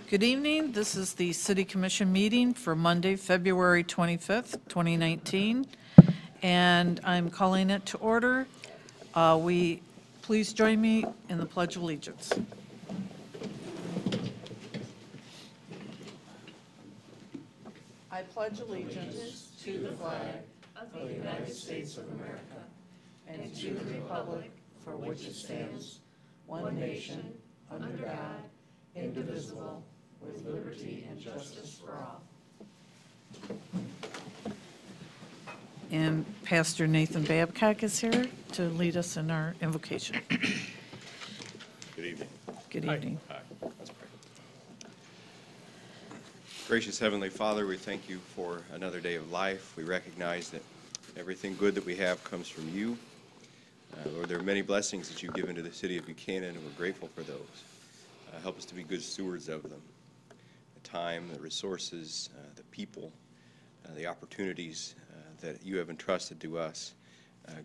Good evening. This is the City Commission meeting for Monday, February 25th, 2019, and I'm calling it to order. Please join me in the Pledge of Allegiance. I pledge allegiance to the flag of the United States of America and to the republic for which it stands, one nation, under God, indivisible, with liberty and justice for all. And Pastor Nathan Babcock is here to lead us in our invocation. Good evening. Good evening. Hi. Let's pray. Gracious Heavenly Father, we thank you for another day of life. We recognize that everything good that we have comes from you. Lord, there are many blessings that you've given to the city of Buchanan, and we're grateful for those. Help us to be good stewards of them. The time, the resources, the people, the opportunities that you have entrusted to us.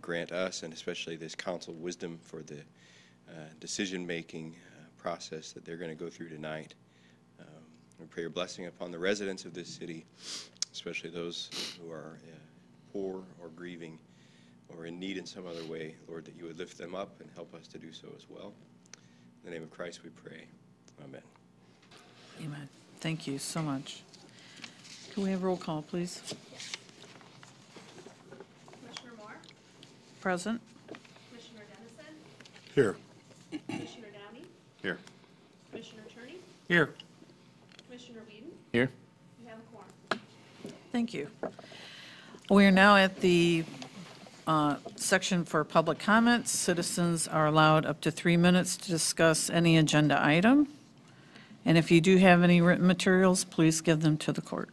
Grant us, and especially this council, wisdom for the decision-making process that they're going to go through tonight. We pray your blessing upon the residents of this city, especially those who are poor or grieving or in need in some other way. Lord, that you would lift them up and help us to do so as well. In the name of Christ we pray. Amen. Amen. Thank you so much. Can we have roll call, please? Commissioner Moore? Present. Commissioner Dennison? Here. Commissioner Downey? Here. Commissioner Turney? Here. Commissioner Whedon? Here. You have a quorum. Thank you. We are now at the section for public comments. Citizens are allowed up to 3 minutes to discuss any agenda item. And if you do have any written materials, please give them to the court.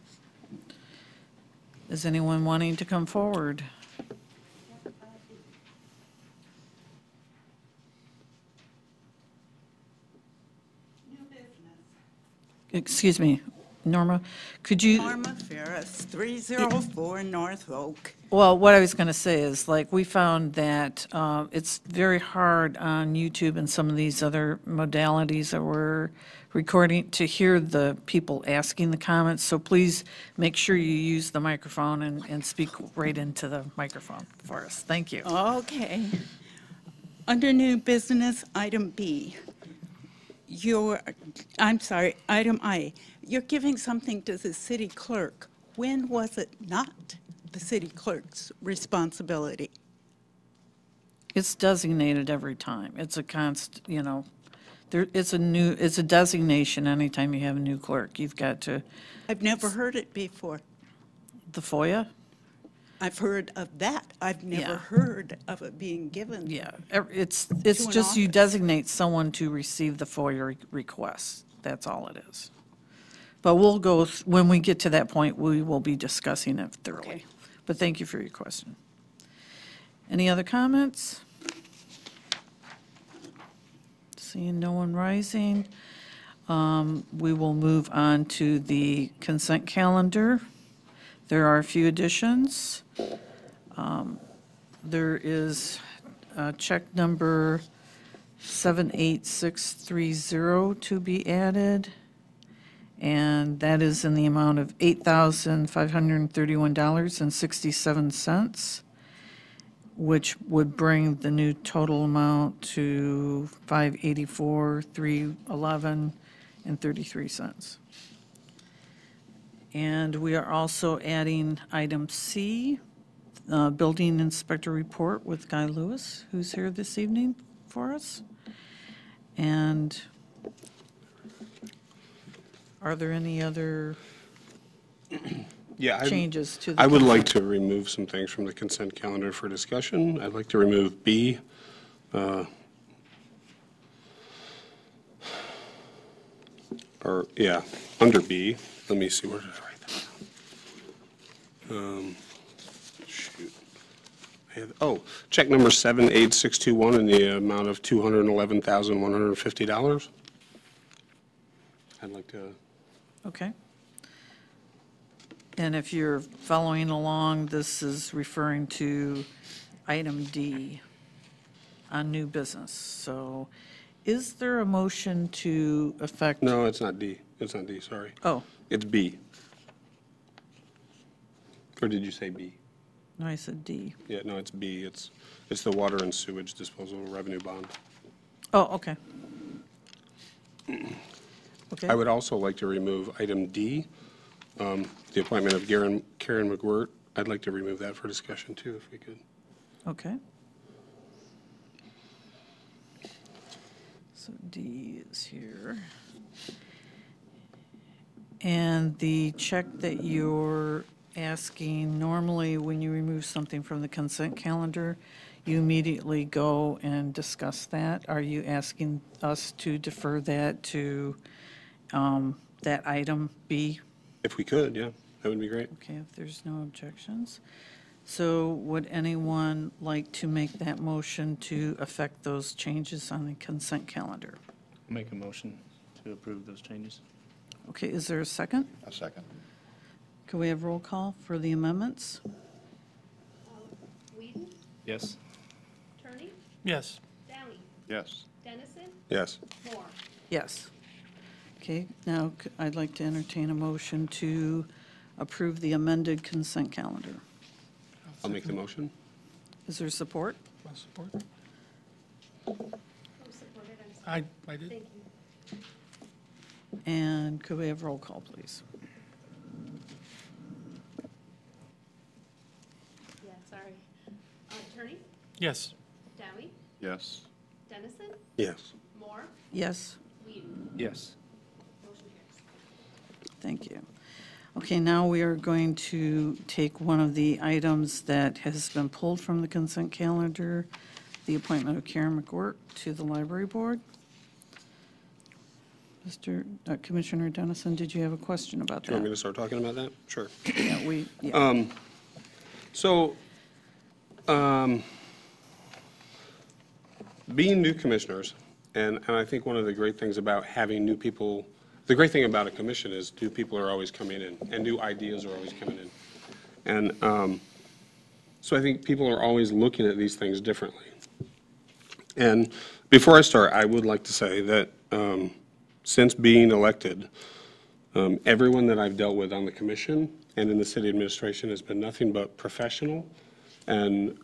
Is anyone wanting to come forward? New business. Excuse me, Norma, could you? Norma Ferris, 304 North Oak. Well, what I was going to say is, like, we found that it's very hard on YouTube and some of these other modalities that we're recording to hear the people asking the comments. So please make sure you use the microphone and speak right into the microphone for us. Thank you. Okay. Under new business, item B. Item I. You're giving something to the city clerk. When was it not the city clerk's responsibility? It's designated every time. It's a it's a designation anytime you have a new clerk. You've got to, I've never heard it before. the FOIA? I've heard of that. I've Yeah. never heard of it being given. Yeah, it's an just you office. designate someone to receive the FOIA request. That's all it is. But we'll go, when we get to that point, we will be discussing it thoroughly. Okay. But thank you for your question. Any other comments? Seeing no one rising, we will move on to the consent calendar. There are a few additions. There is check number 78630 to be added, and that is in the amount of $8,531.67, which would bring the new total amount to $584,311.33. And we are also adding item C, building inspector report with Guy Lewis, who's here this evening for us. And are there any other Yeah, changes to the? I would like to remove some things from the consent calendar for discussion. I'd like to remove B. Under B. Let me see, where did I write that down? Shoot. Check number 78621 in the amount of $211,150. I'd like to. Okay. And if you're following along, this is referring to item D on new business. So Is there a motion to affect? No, it's not D. It's not D, sorry. Oh, It's B. Or did you say B? no, I said D. Yeah, no, it's B. It's the water and sewage disposal revenue bond. Oh, okay. I Okay, would also like to remove item D, the appointment of Karen McWirt. I'd like to remove that for discussion too, if we could. okay. So D is here. And the check that you're asking, normally when you remove something from the consent calendar, you immediately go and discuss that. Are you asking us to defer that to that item B? If we could, yeah, that would be great. Okay, if there's no objections. So would anyone like to make that motion to affect those changes on the consent calendar? Make a motion to approve those changes. Okay, is there a second? A second. Can we have roll call for the amendments? Whedon, Yes. Turney, Yes. Downey, Yes. Dennison, Yes. Moore. Yes. Okay, now I'd like to entertain a motion to approve the amended consent calendar. I'll make the motion. Is there support? I'll support. Who supported? I'm sorry. I did. Thank you. And could we have roll call, please? Yeah, sorry. Turney, Yes. Downey, Yes. Dennison, Yes. Moore, Yes, Whedon. Yes. Motion carries. thank you. Okay, now we are going to take one of the items that has been pulled from the consent calendar, the appointment of Karen McWirt to the library board. Commissioner Dennison, did you have a question about Do you want me that? to start talking about that? Sure. Yeah, So, being new commissioners, and I think one of the great things about having new people, the great thing about a commission is new people are always coming in, and new ideas are always coming in. And so I think people are always looking at these things differently. And before I start, I would like to say that since being elected, everyone that I've dealt with on the commission and in the city administration has been nothing but professional and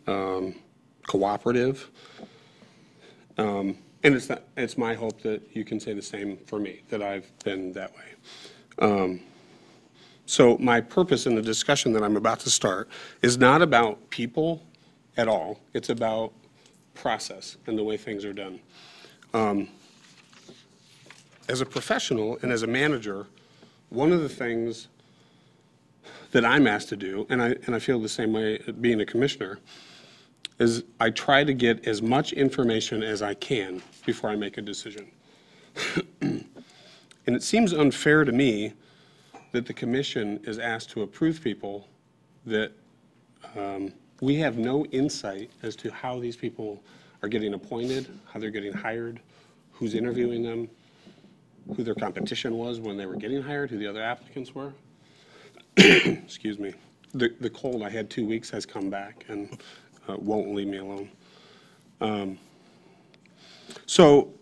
cooperative. And it's my hope that you can say the same for me, that I've been that way. So my purpose in the discussion that I'm about to start is not about people at all. It's about process and the way things are done. As a professional and as a manager, one of the things that I'm asked to do, and I feel the same way being a commissioner, is I try to get as much information as I can before I make a decision. And it seems unfair to me that the commission is asked to approve people that we have no insight as to how these people are getting appointed, how they're getting hired, who's interviewing them, who their competition was when they were getting hired, who the other applicants were. Excuse me. The cold I had 2 weeks has come back and won't leave me alone. So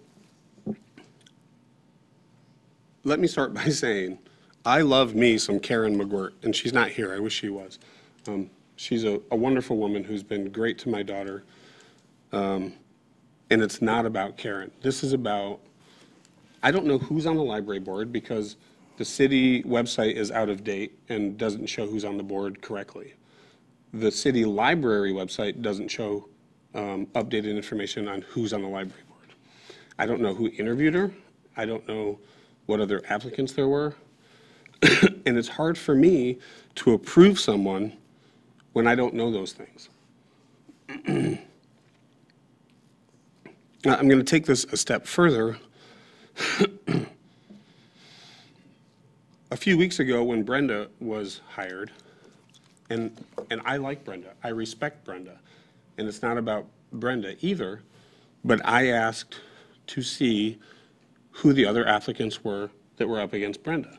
let me start by saying I love me some Karen McWirt, and she's not here. I wish she was. She's a wonderful woman who's been great to my daughter. And it's not about Karen. This is about, I don't know who's on the library board because the city website is out of date and doesn't show who's on the board correctly. The city library website doesn't show updated information on who's on the library board. I don't know who interviewed her. I don't know what other applicants there were. And it's hard for me to approve someone when I don't know those things. Now, I'm going to take this a step further. A few weeks ago when Brenda was hired, and I like Brenda, I respect Brenda, and it's not about Brenda either, but I asked to see who the other applicants were that were up against Brenda.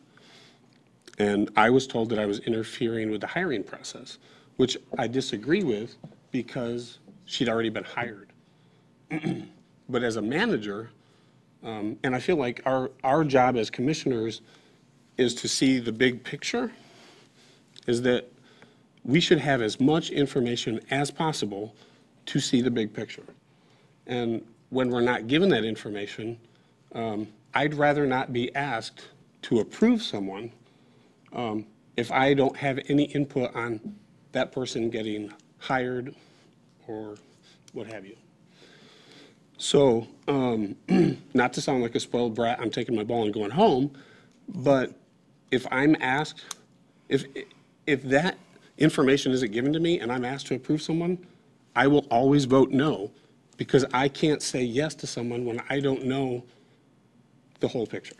And I was told that I was interfering with the hiring process, which I disagree with because she'd already been hired. But as a manager, And I feel like our job as commissioners is to see the big picture, is that we should have as much information as possible to see the big picture. And when we're not given that information, I'd rather not be asked to approve someone if I don't have any input on that person getting hired or what have you. So, not to sound like a spoiled brat, I'm taking my ball and going home, but if I'm asked, if that information isn't given to me and I'm asked to approve someone, I will always vote no, because I can't say yes to someone when I don't know the whole picture.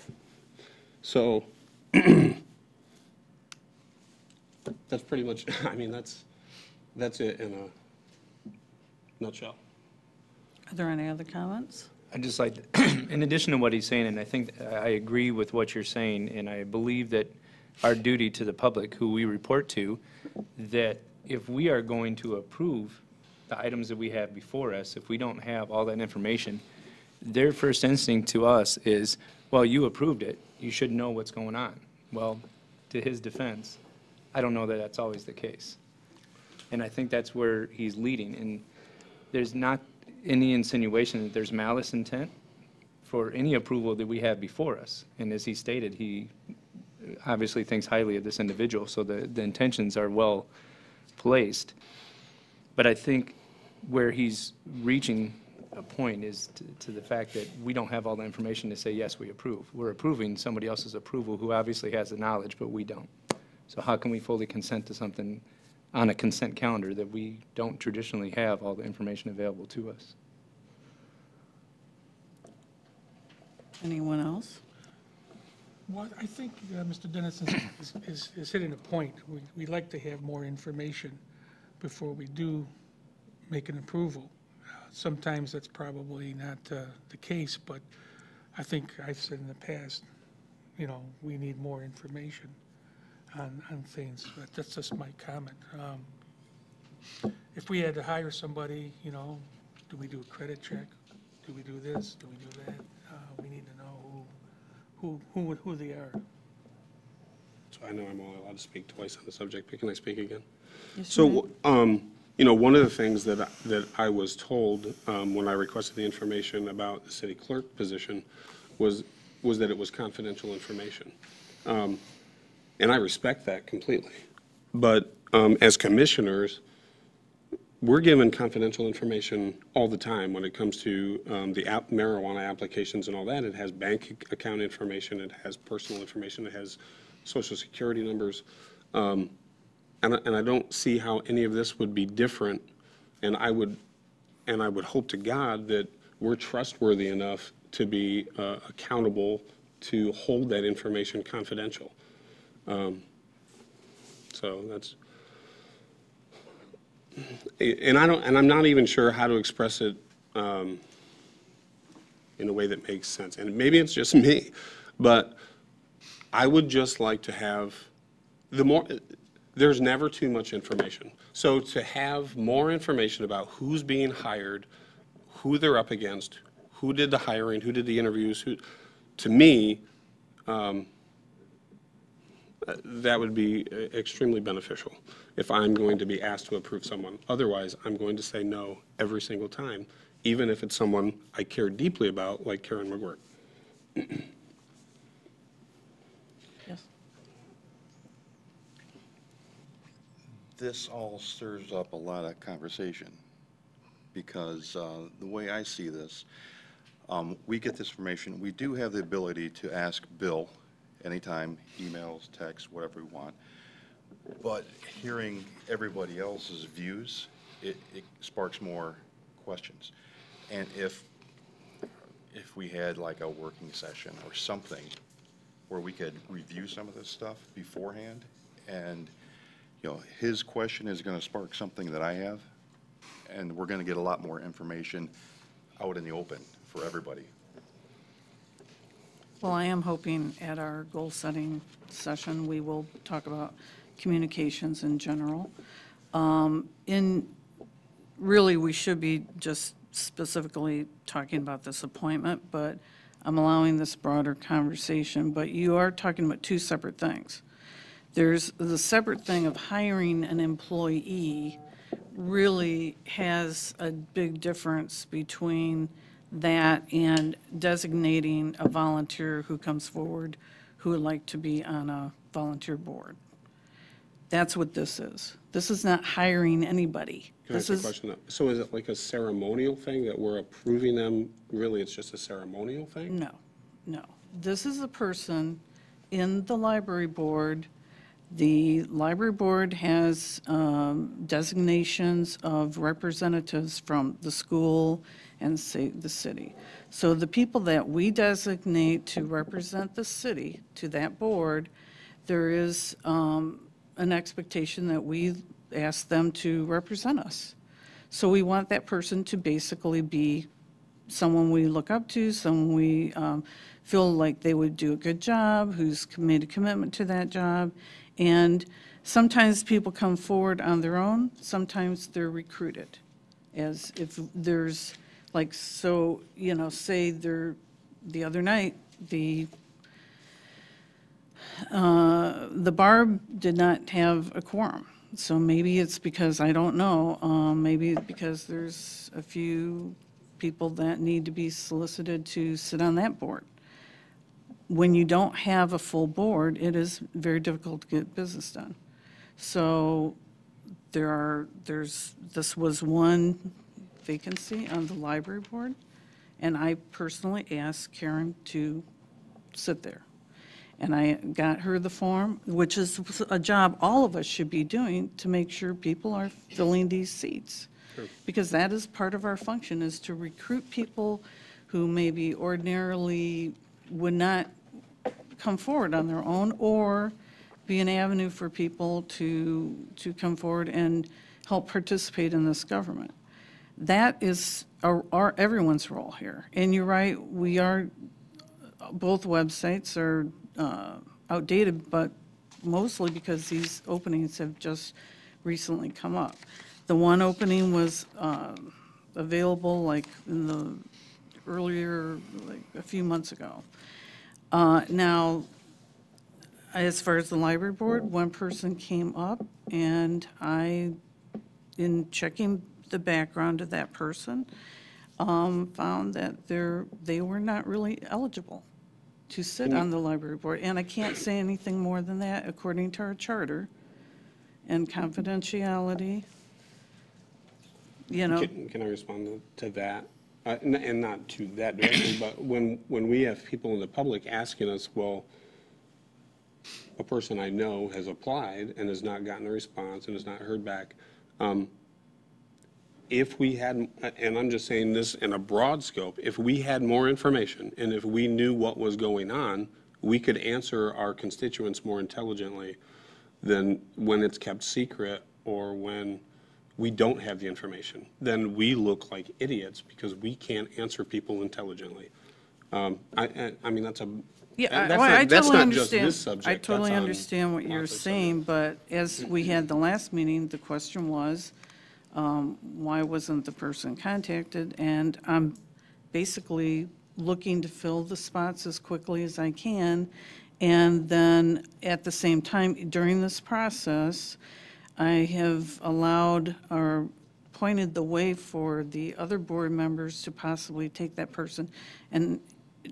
So, that's pretty much, I mean, that's it in a nutshell. Are there any other comments? I'd just like, in addition to what he's saying, and I think I agree with what you're saying, and I believe that our duty to the public, who we report to, that if we are going to approve the items that we have before us, if we don't have all that information, their first instinct to us is, well, you approved it, you should know what's going on. Well, to his defense, I don't know that that's always the case. And I think that's where he's leading. And there's not any insinuation that there's malice intent for any approval that we have before us. And as he stated, he obviously thinks highly of this individual, so the intentions are well placed. But I think where he's reaching a point is to the fact that we don't have all the information to say, yes, we approve. We're approving somebody else's approval who obviously has the knowledge, but we don't. So how can we fully consent to something on a consent calendar that we don't traditionally have all the information available to us? Anyone else? Well, I think Mr. Dennison is hitting a point. We like to have more information before we do make an approval. Sometimes that's probably not the case, but I think I've said in the past, you know, we need more information on things. But that's just my comment. If we had to hire somebody, you know, do we do a credit check? Do we do this? Do we do that? We need to know who they are. So I know I'm only allowed to speak twice on the subject, but can I speak again? Yes, you may. So, you know, one of the things that I was told when I requested the information about the city clerk position was that it was confidential information. And I respect that completely. But as commissioners, we're given confidential information all the time when it comes to the marijuana applications and all that. It has bank account information, it has personal information, it has social security numbers. And I don't see how any of this would be different. And I would hope to God that we're trustworthy enough to be accountable to hold that information confidential. So that's, and I'm not even sure how to express it in a way that makes sense. And maybe it's just me, but I would just like to have there's never too much information. So to have more information about who's being hired, who they're up against, who did the hiring, who did the interviews, to me, that would be extremely beneficial if I'm going to be asked to approve someone. Otherwise, I'm going to say no every single time, even if it's someone I care deeply about, like Karen McGuirt. Yes. This all stirs up a lot of conversation because the way I see this, we get this information. We do have the ability to ask Bill anytime, emails, texts, whatever we want. But hearing everybody else's views, it sparks more questions. And if we had like a working session or something where we could review some of this stuff beforehand, and you know, his question is going to spark something that I have, and we're going to get a lot more information out in the open for everybody. Well, I am hoping at our goal-setting session, we will talk about communications in general. Really, we should be just specifically talking about this appointment, but I'm allowing this broader conversation, but you are talking about two separate things. There's the separate thing of hiring an employee really has a big difference between that and designating a volunteer who comes forward who would like to be on a volunteer board. That's what this is. This is not hiring anybody. Can I This ask a is question? So is it like a ceremonial thing that we're approving them? Really, it's just a ceremonial thing? No, no. This is a person in the library board. The library board has designations of representatives from the school and say the city. So the people that we designate to represent the city to that board, there is an expectation that we ask them to represent us. So we want that person to basically be someone we look up to, someone we feel like they would do a good job, who's made a commitment to that job. And sometimes people come forward on their own, sometimes they're recruited. As if there's, like, so, say the other night, the bar did not have a quorum. So maybe it's because, I don't know, maybe it's because there's a few people that need to be solicited to sit on that board. When you don't have a full board, it is very difficult to get business done. So this was one vacancy on the library board, and I personally asked Karen to sit there. And I got her the form, which is a job all of us should be doing to make sure people are filling these seats. Because that is part of our function, is to recruit people who maybe ordinarily would not come forward on their own, or be an avenue for people to come forward and help participate in this government. That is everyone's role here. And you're right, both websites are outdated, but mostly because these openings have just recently come up. The one opening was available like in the earlier, like a few months ago. Now, as far as the library board, one person came up, and in checking the background of that person, found that they were not really eligible to sit on the library board. And I can't say anything more than that, according to our charter and confidentiality. Can I respond to that? And not to that directly, but when we have people in the public asking us, well, a person I know has applied and has not gotten a response and has not heard back. If we had, and I'm just saying this in a broad scope, if we had more information and if we knew what was going on, we could answer our constituents more intelligently than when it's kept secret or when we don't have the information. Then we look like idiots because we can't answer people intelligently. I mean, that's a, Yeah, that's I not, that's totally not just understand. this subject. I totally that's on understand what you're lots of saying, but as we had the last meeting, the question was, why wasn't the person contacted? And I'm basically looking to fill the spots as quickly as I can. And then at the same time, during this process, I have allowed or pointed the way for the other board members to possibly take that person and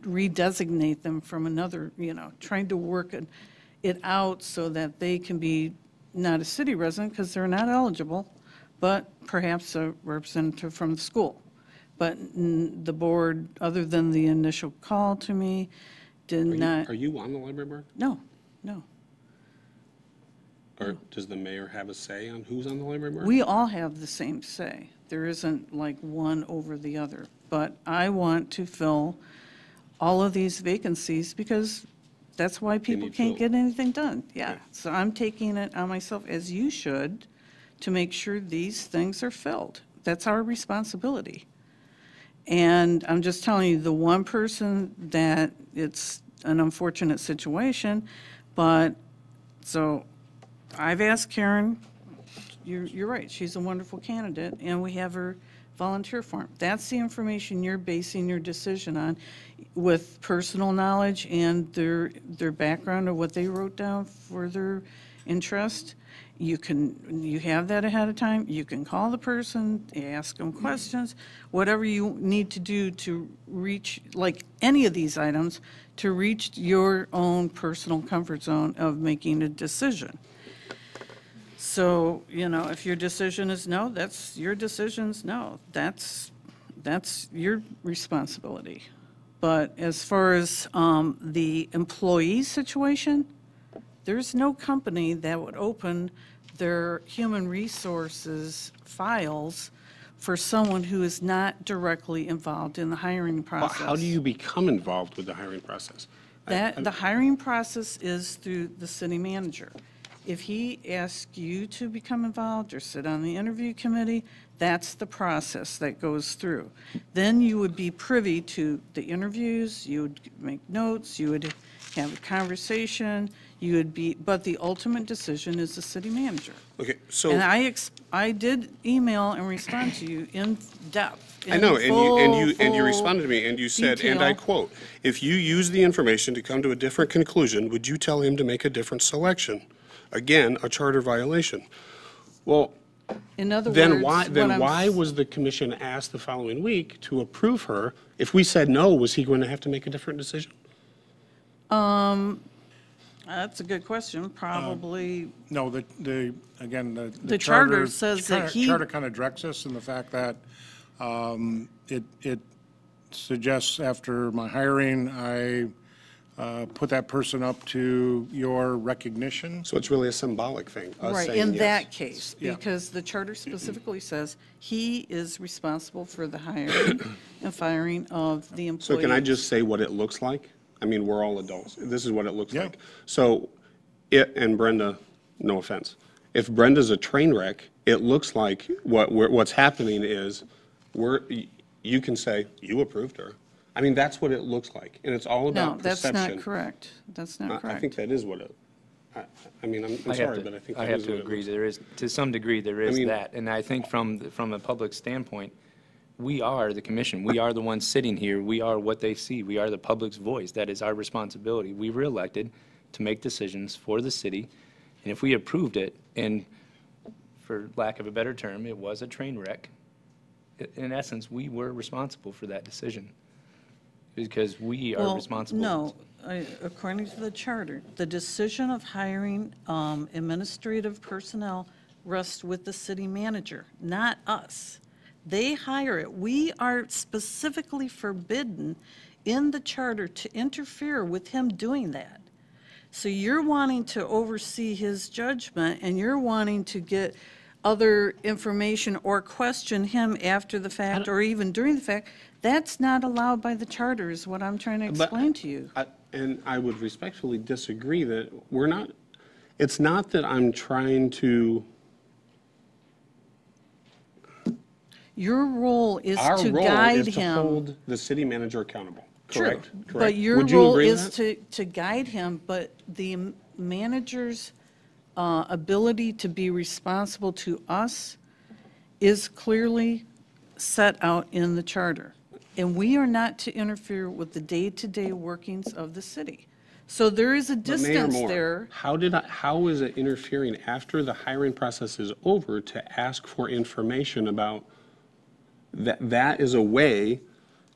redesignate them from another, trying to work it out so that they can be not a city resident because they're not eligible, but perhaps a representative from the school. But the board, other than the initial call to me, did not. Are you on the library board? No. Or does the mayor have a say on who's on the library board? We all have the same say. There isn't like one over the other. But I want to fill all of these vacancies because that's why people need can't filled. get anything done. Yeah. Okay. So I'm taking it on myself, as you should, to make sure these things are filled. That's our responsibility. And I'm just telling you, the one person that it's an unfortunate situation, but so I've asked Karen, you're right, she's a wonderful candidate, and we have her volunteer form. That's the information you're basing your decision on with personal knowledge and their background of what they wrote down for their interest. You have that ahead of time. You can call the person, ask them questions, whatever you need to do to reach, like any of these items, to reach your own personal comfort zone of making a decision. So, if your decision is no, that's your decision's no. That's your responsibility. But as far as the employee situation, there's no company that would open their human resources files for someone who is not directly involved in the hiring Well, process. how do you become involved with the hiring process? The hiring process is through the city manager. If he asks you to become involved or sit on the interview committee, that's the process that goes through. Then you would be privy to the interviews, you would make notes, you would have a conversation, but the ultimate decision is the city manager. Okay, so. And I did email and respond to you in depth. I know, and you full responded to me, and you said, and I detail. quote, "If you use the information to come to a different conclusion, would you tell him to make a different selection?" Again, a charter violation. Well, In other words, then what why I'm was the commission asked the following week to approve her? If we said no, was he going to have to make a different decision? That's a good question, probably. No, again, The the charter charter. says that he- Charter kind of directs us in the fact that it suggests after my hiring, I put that person up to your recognition. So it's really a symbolic thing, us Right, saying in yes. that case, Yeah. because the charter specifically says he is responsible for the hiring and firing of the So employee. can I just say what it looks like? I mean, we're all adults. This is what it looks Yeah. like. So, and Brenda, no offense, if Brenda's a train wreck, it looks like what's happening is you can say, you approved her. I mean, that's what it looks like, and it's all No, about that's perception. not correct. That's not I correct. think that is what it, I mean, I'm I have sorry, to- but I think I that have is to what it agree, looks. there is, to some degree, there is mean- that. And I think from a public standpoint, we are the commission. We are the ones sitting here. We are what they see. We are the public's voice. That is our responsibility. We were elected to make decisions for the city. And if we approved it, and for lack of a better term, it was a train wreck, in essence, we were responsible for that decision. Because we are Well, responsible. no, according to the charter, the decision of hiring administrative personnel rests with the city manager, not us. They hire it. We are specifically forbidden in the charter to interfere with him doing that. So you're wanting to oversee his judgment, and you're wanting to get other information or question him after the fact or even during the fact. That's not allowed by the charter, is what I'm trying to But explain to you. And I would respectfully disagree that we're not, it's not that I'm trying to, Your role is our to role guide is to him. hold the city manager accountable, True, correct? but Correct. your Would you role agree to is that? to guide him, but the manager's ability to be responsible to us is clearly set out in the charter. And we are not to interfere with the day-to-day workings of the city. So there is a But Mayor distance Moore, there. how is it interfering after the hiring process is over to ask for information about, that is a way,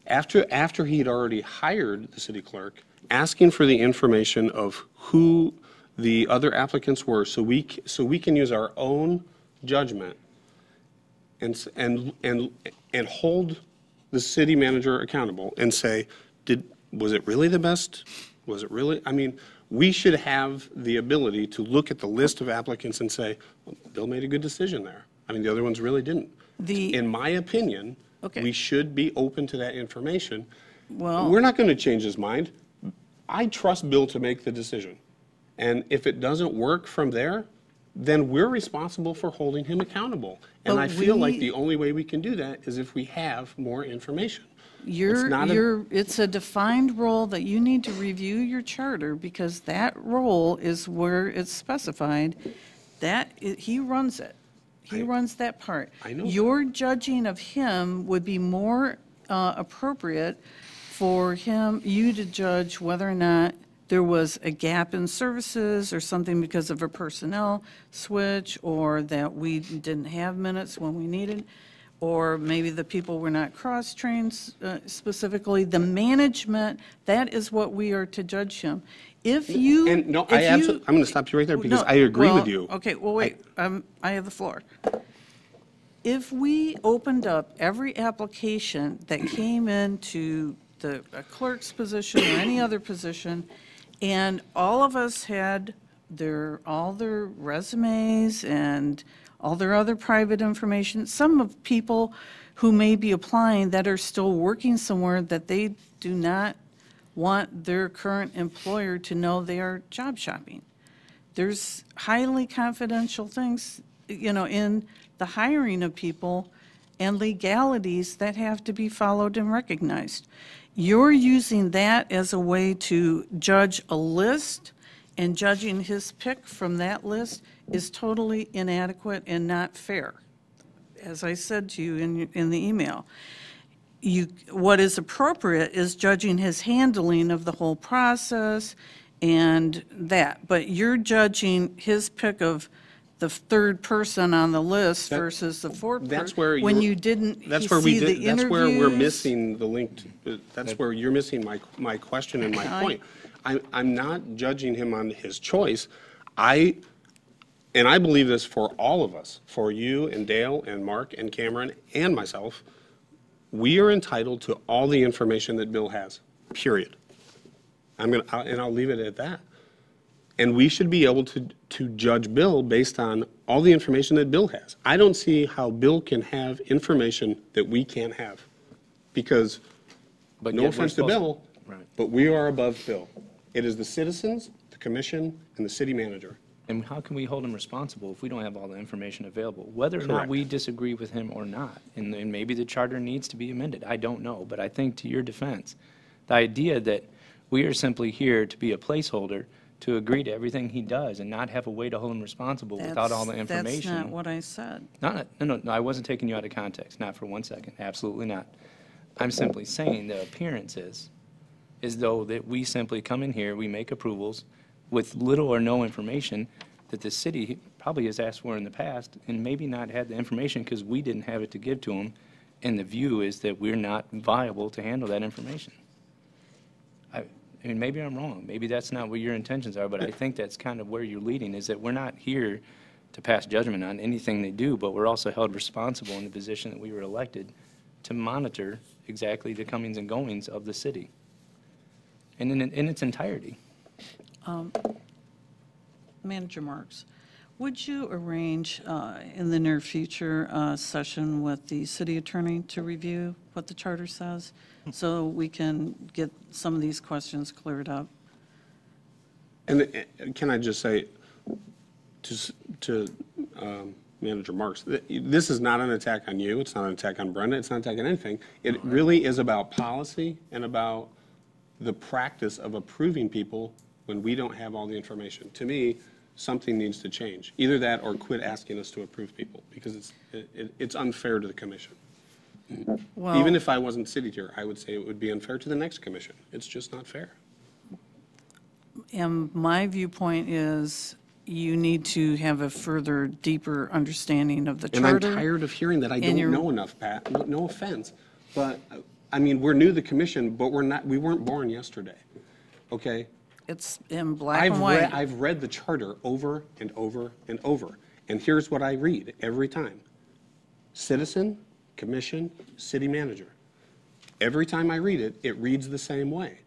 after he'd already hired the city clerk, asking for the information of who the other applicants were, so we can use our own judgment and hold the city manager accountable and say, was it really the best? Was it really? I mean, we should have the ability to look at the list of applicants and say, well, Bill made a good decision there. I mean, the other ones really didn't. In my opinion, Okay. we should be open to that information. Well- We're not going to change his mind. I trust Bill to make the decision. And if it doesn't work from there, then we're responsible for holding him accountable. And But I feel like we- the only way we can do that is if we have more information. not It's a defined role that you need to review your charter, because that role is where it's specified, he runs it. He runs that part. I know. Your judging of him would be more appropriate for you to judge whether or not there was a gap in services or something because of a personnel switch, or that we didn't have minutes when we needed, or maybe the people were not cross-trained specifically. The management, that is what we are to judge him. If you. And no, if I'm you- going to stop you right there because No, I agree with well, you. Okay, well, wait, I have the floor. If we opened up every application that came into a clerk's position or any other position, and all of us had all their resumes and all their other private information, some of people who may be applying that are still working somewhere that they do not want their current employer to know they are job shopping. There's highly confidential things, in the hiring of people and legalities that have to be followed and recognized. You're using that as a way to judge a list, and judging his pick from that list is totally inadequate and not fair, as I said to you in the email. What is appropriate is judging his handling of the whole process and that. But you're judging his pick of the third person on the list versus the fourth That's person, where when you're- you didn't That's where see we the did, interviews. that's where we're missing the link. That's where you're missing my question and my point. I'm not judging him on his choice. And I believe this for all of us, for you and Dale and Mark and Cameron and myself, we are entitled to all the information that Bill has, period. And I'll leave it at that. And we should be able to judge Bill based on all the information that Bill has. I don't see how Bill can have information that we can't have. Because, But no yet we're offense to supposed- Bill, Right. but we are above Bill. It is the citizens, the commission, and the city manager. And how can we hold him responsible if we don't have all the information available? Whether or not Correct. we disagree with him or not, and maybe the charter needs to be amended, I don't know. But I think, to your defense, the idea that we are simply here to be a placeholder to agree to everything he does and not have a way to hold him responsible without all the information. That's not what I said. No, I wasn't taking you out of context, not for 1 second, absolutely not. I'm simply saying the appearance is though that we simply come in here, we make approvals with little or no information that the city probably has asked for in the past, and maybe not had the information because we didn't have it to give to them, and the view is that we're not viable to handle that information. I mean, maybe I'm wrong, maybe that's not what your intentions are, but I think that's kind of where you're leading, is that we're not here to pass judgment on anything they do, but we're also held responsible in the position that we were elected to monitor exactly the comings and goings of the city, and in its entirety. Manager Marks, would you arrange in the near future a session with the city attorney to review what the charter says, so we can get some of these questions cleared up? And can I just say to Manager Marks, this is not an attack on you, it's not an attack on Brenda, it's not an attack on anything. It really is about policy and about the practice of approving people when we don't have all the information. To me, something needs to change. Either that or quit asking us to approve people, because it's unfair to the commission. Well, Even if I wasn't sitting here, I would say it would be unfair to the next commission. It's just not fair. and my viewpoint is you need to have a further, deeper understanding of the And I'm charter. tired of hearing that I don't you're- know enough, Pat. No offense. But, I mean, we're new to the commission, but we weren't born yesterday, okay? It's in black and white. I've read the charter over and over and over, and here's what I read every time. Citizen, commission, city manager. Every time I read it, it reads the same way.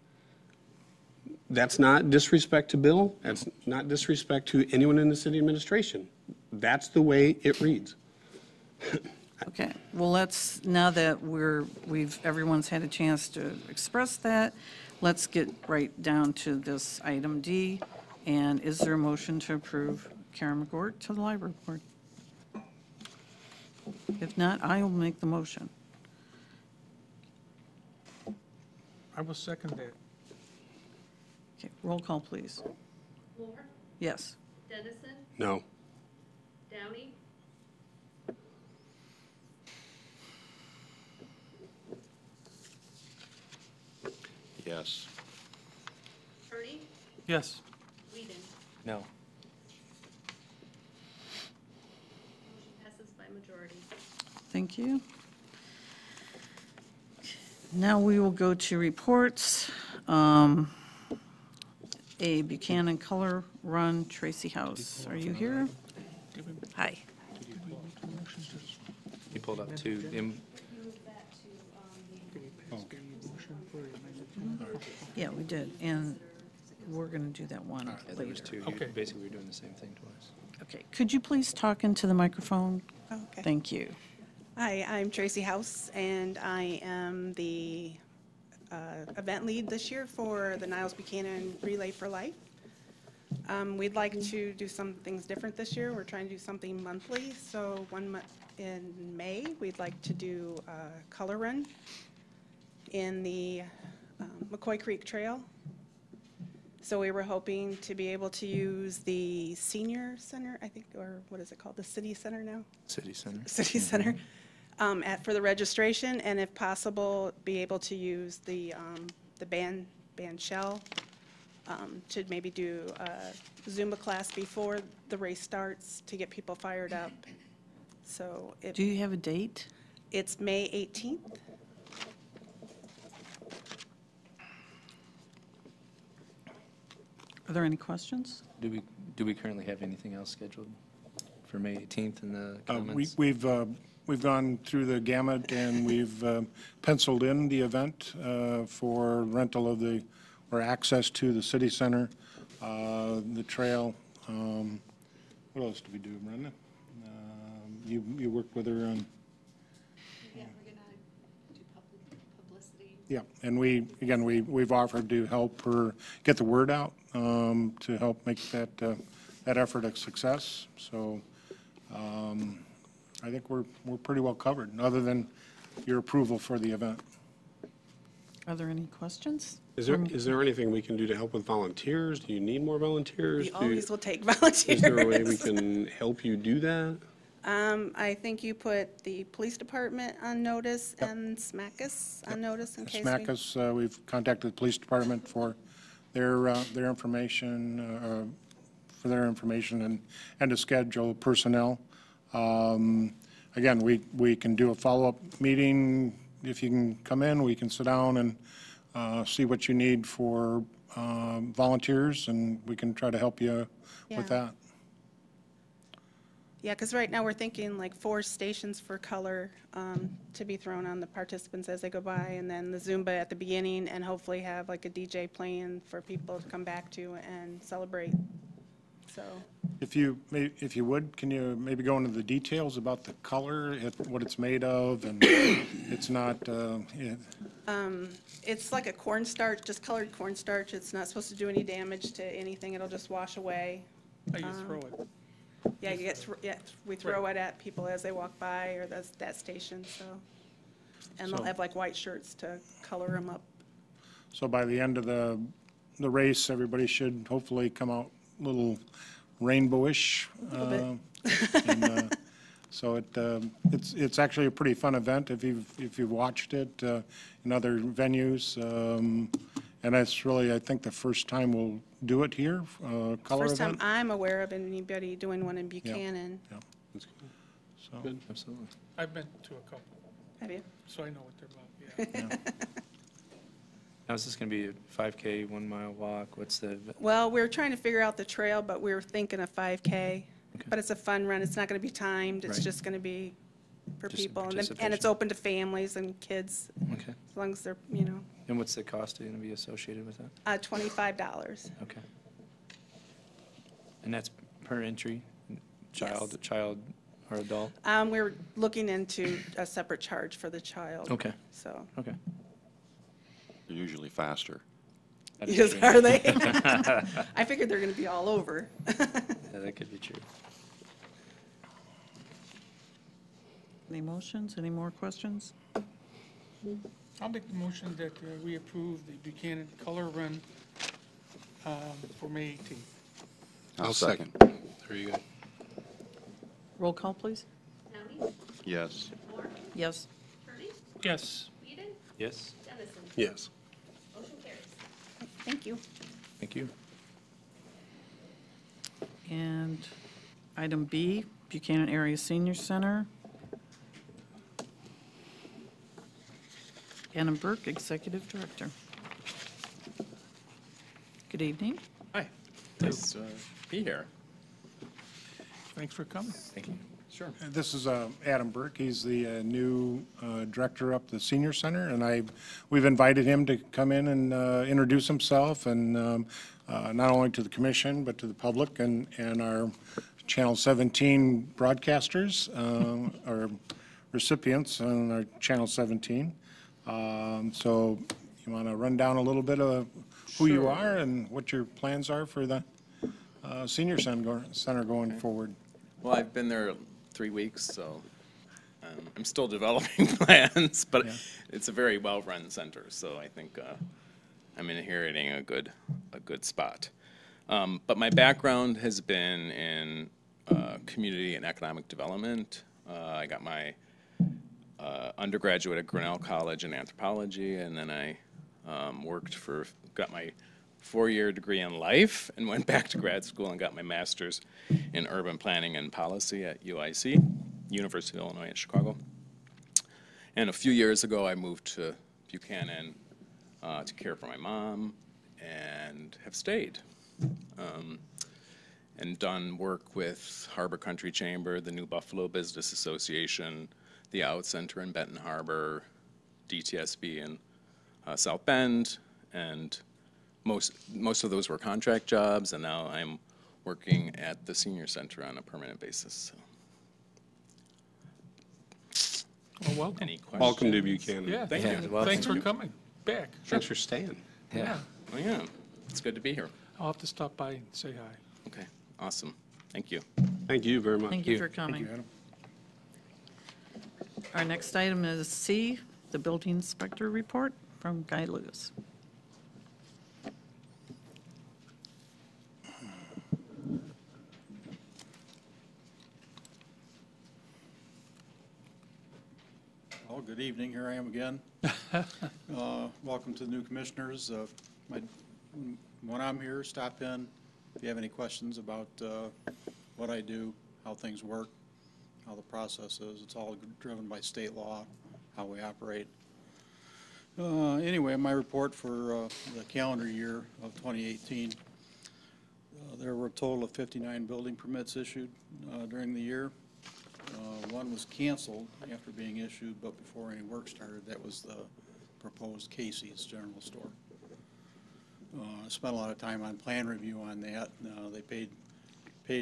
That's not disrespect to Bill, that's not disrespect to anyone in the city administration. That's the way it reads. Okay, well, now that everyone's had a chance to express that, let's get right down to this item D. And is there a motion to approve Karen McGort to the library board? If not, I will make the motion. I will second that. Okay, roll call, please. Moore, Yes. Dennison, No. Downey, Yes. Ernie, Yes. Whedon. No. Motion passes by majority. Thank you. Now we will go to reports. A Buchanan Color Run, Tracy House. Are you here? Hi. You pulled up two. Yeah, we did, and we're going to do that one There was later. two. Okay. Basically, we're doing the same thing twice. Okay, could you please talk into the microphone? Okay. Thank you. Hi, I'm Tracy House, and I am the event lead this year for the Niles Buchanan Relay for Life. We'd like to do some things different this year. We're trying to do something monthly, so one month in May, we'd like to do a color run in the McCoy Creek Trail. So we were hoping to be able to use the senior center, I think, or what is it called, the city center now? City Center. City Center, for the registration, and if possible, be able to use the band shell to maybe do a Zumba class before the race starts to get people fired up. So Do you have a date? it's May 18th. Are there any questions? Do we currently have anything else scheduled for May 18th in the comments? We've gone through the gamut, and we've penciled in the event for rental of or access to the city center, the trail. What else do we do, Brenda? You worked with her on, Yeah, we're gonna do publicity. yeah, and we've offered to help her get the word out, to help make that effort a success. So I think we're pretty well covered, other than your approval for the event. Are there any questions? Is there anything we can do to help with volunteers? Do you need more volunteers? We always will take volunteers. Is there a way we can help you do that? I think you put the police department on notice and SMACUS on notice in case we... SMACUS, we've contacted the police department for their information, and to schedule personnel. Again, we can do a follow-up meeting. If you can come in, we can sit down and see what you need for volunteers, and we can try to help you Yeah. with that. Yeah, because right now we're thinking like 4 stations for color to be thrown on the participants as they go by, and then the Zumba at the beginning, and hopefully have like a DJ playing for people to come back to and celebrate. So, If you would, can you maybe go into the details about the color, what it's made of, and it's not, it's like a cornstarch, just colored cornstarch. It's not supposed to do any damage to anything. It'll just wash away. Oh, you throw it. Yeah, we throw it at people as they walk by, or that station, so. And they'll So- have like white shirts to color them up. so by the end of the race, everybody should hopefully come out a little rainbowish. Little and, so it's actually a pretty fun event if you've watched it in other venues. And that's really, I think, the first time we'll do it here, color First time event. I'm aware of anybody doing one in Buchanan. Yeah. So, Absolutely. I've been to a couple, Have you? so I know what they're about, yeah. Now, is this going to be a 5K, 1 mile walk? What's the, Well, we're trying to figure out the trail, but we were thinking a 5K. But it's a fun run. It's not going to be timed. It's Right. just going to be for Just people. And participation. it's open to families and kids, okay. as long as they're, And what's the cost going to be associated with that? $25. Okay. And that's per entry, Yes. child or adult? We're looking into a separate charge for the child. Okay. So, Okay. They're usually faster. That is yes, true. are they? I figured they're going to be all over. Yeah, that could be true. Any motions, any more questions? I'll make the motion that we approve the Buchanan Color Run for May 18th. I'll second. There you go. Roll call, please. Downey, Yes. Moore, Yes. Ernie, Yes. Whedon, Yes? Dennison. Yes. Motion carries. Thank you. Thank you. And item B, Buchanan Area Senior Center. Anna Burke, Executive Director. Good evening. Hi, nice to be here. Thanks for coming. Thank you. Sure. This is Adam Burke. He's the new director up the senior center, and we've invited him to come in and introduce himself, and not only to the commission, but to the public and our Channel 17 broadcasters, or recipients on our Channel 17. So you want to run down a little bit of who you are and what your plans are for the senior center going forward? Well, I've been there 3 weeks, so I'm still developing plans, but it's a very well-run center, so I think I'm inheriting a good spot. But my background has been in community and economic development. I got my undergraduate at Grinnell College in anthropology, and then I got my 4-year degree in life and went back to grad school and got my master's in urban planning and policy at UIC, University of Illinois at Chicago. And a few years ago, I moved to Buchanan to care for my mom, and have stayed. And done work with Harbor Country Chamber, the New Buffalo Business Association, the Out Center in Benton Harbor, DTSB in South Bend, and most of those were contract jobs, and now I'm working at the senior center on a permanent basis. So. Well, welcome. Any questions? Welcome to Buchanan. Yeah, Thank you. thanks for coming back. Thanks for staying. Yeah. Oh, yeah, it's good to be here. I'll have to stop by and say hi. Okay, awesome. Thank you. Thank you very much. Thank you for coming. Our next item is C, the Building Inspector Report from Guy Lewis. Well, good evening. Here I am again. Welcome to the new commissioners. When I'm here, stop in if you have any questions about what I do, how things work, how the process is. It's all driven by state law, how we operate. Anyway, my report for the calendar year of 2018, there were a total of 59 building permits issued during the year. One was canceled after being issued, but before any work started. That was the proposed Casey's General Store. I spent a lot of time on plan review on that. They paid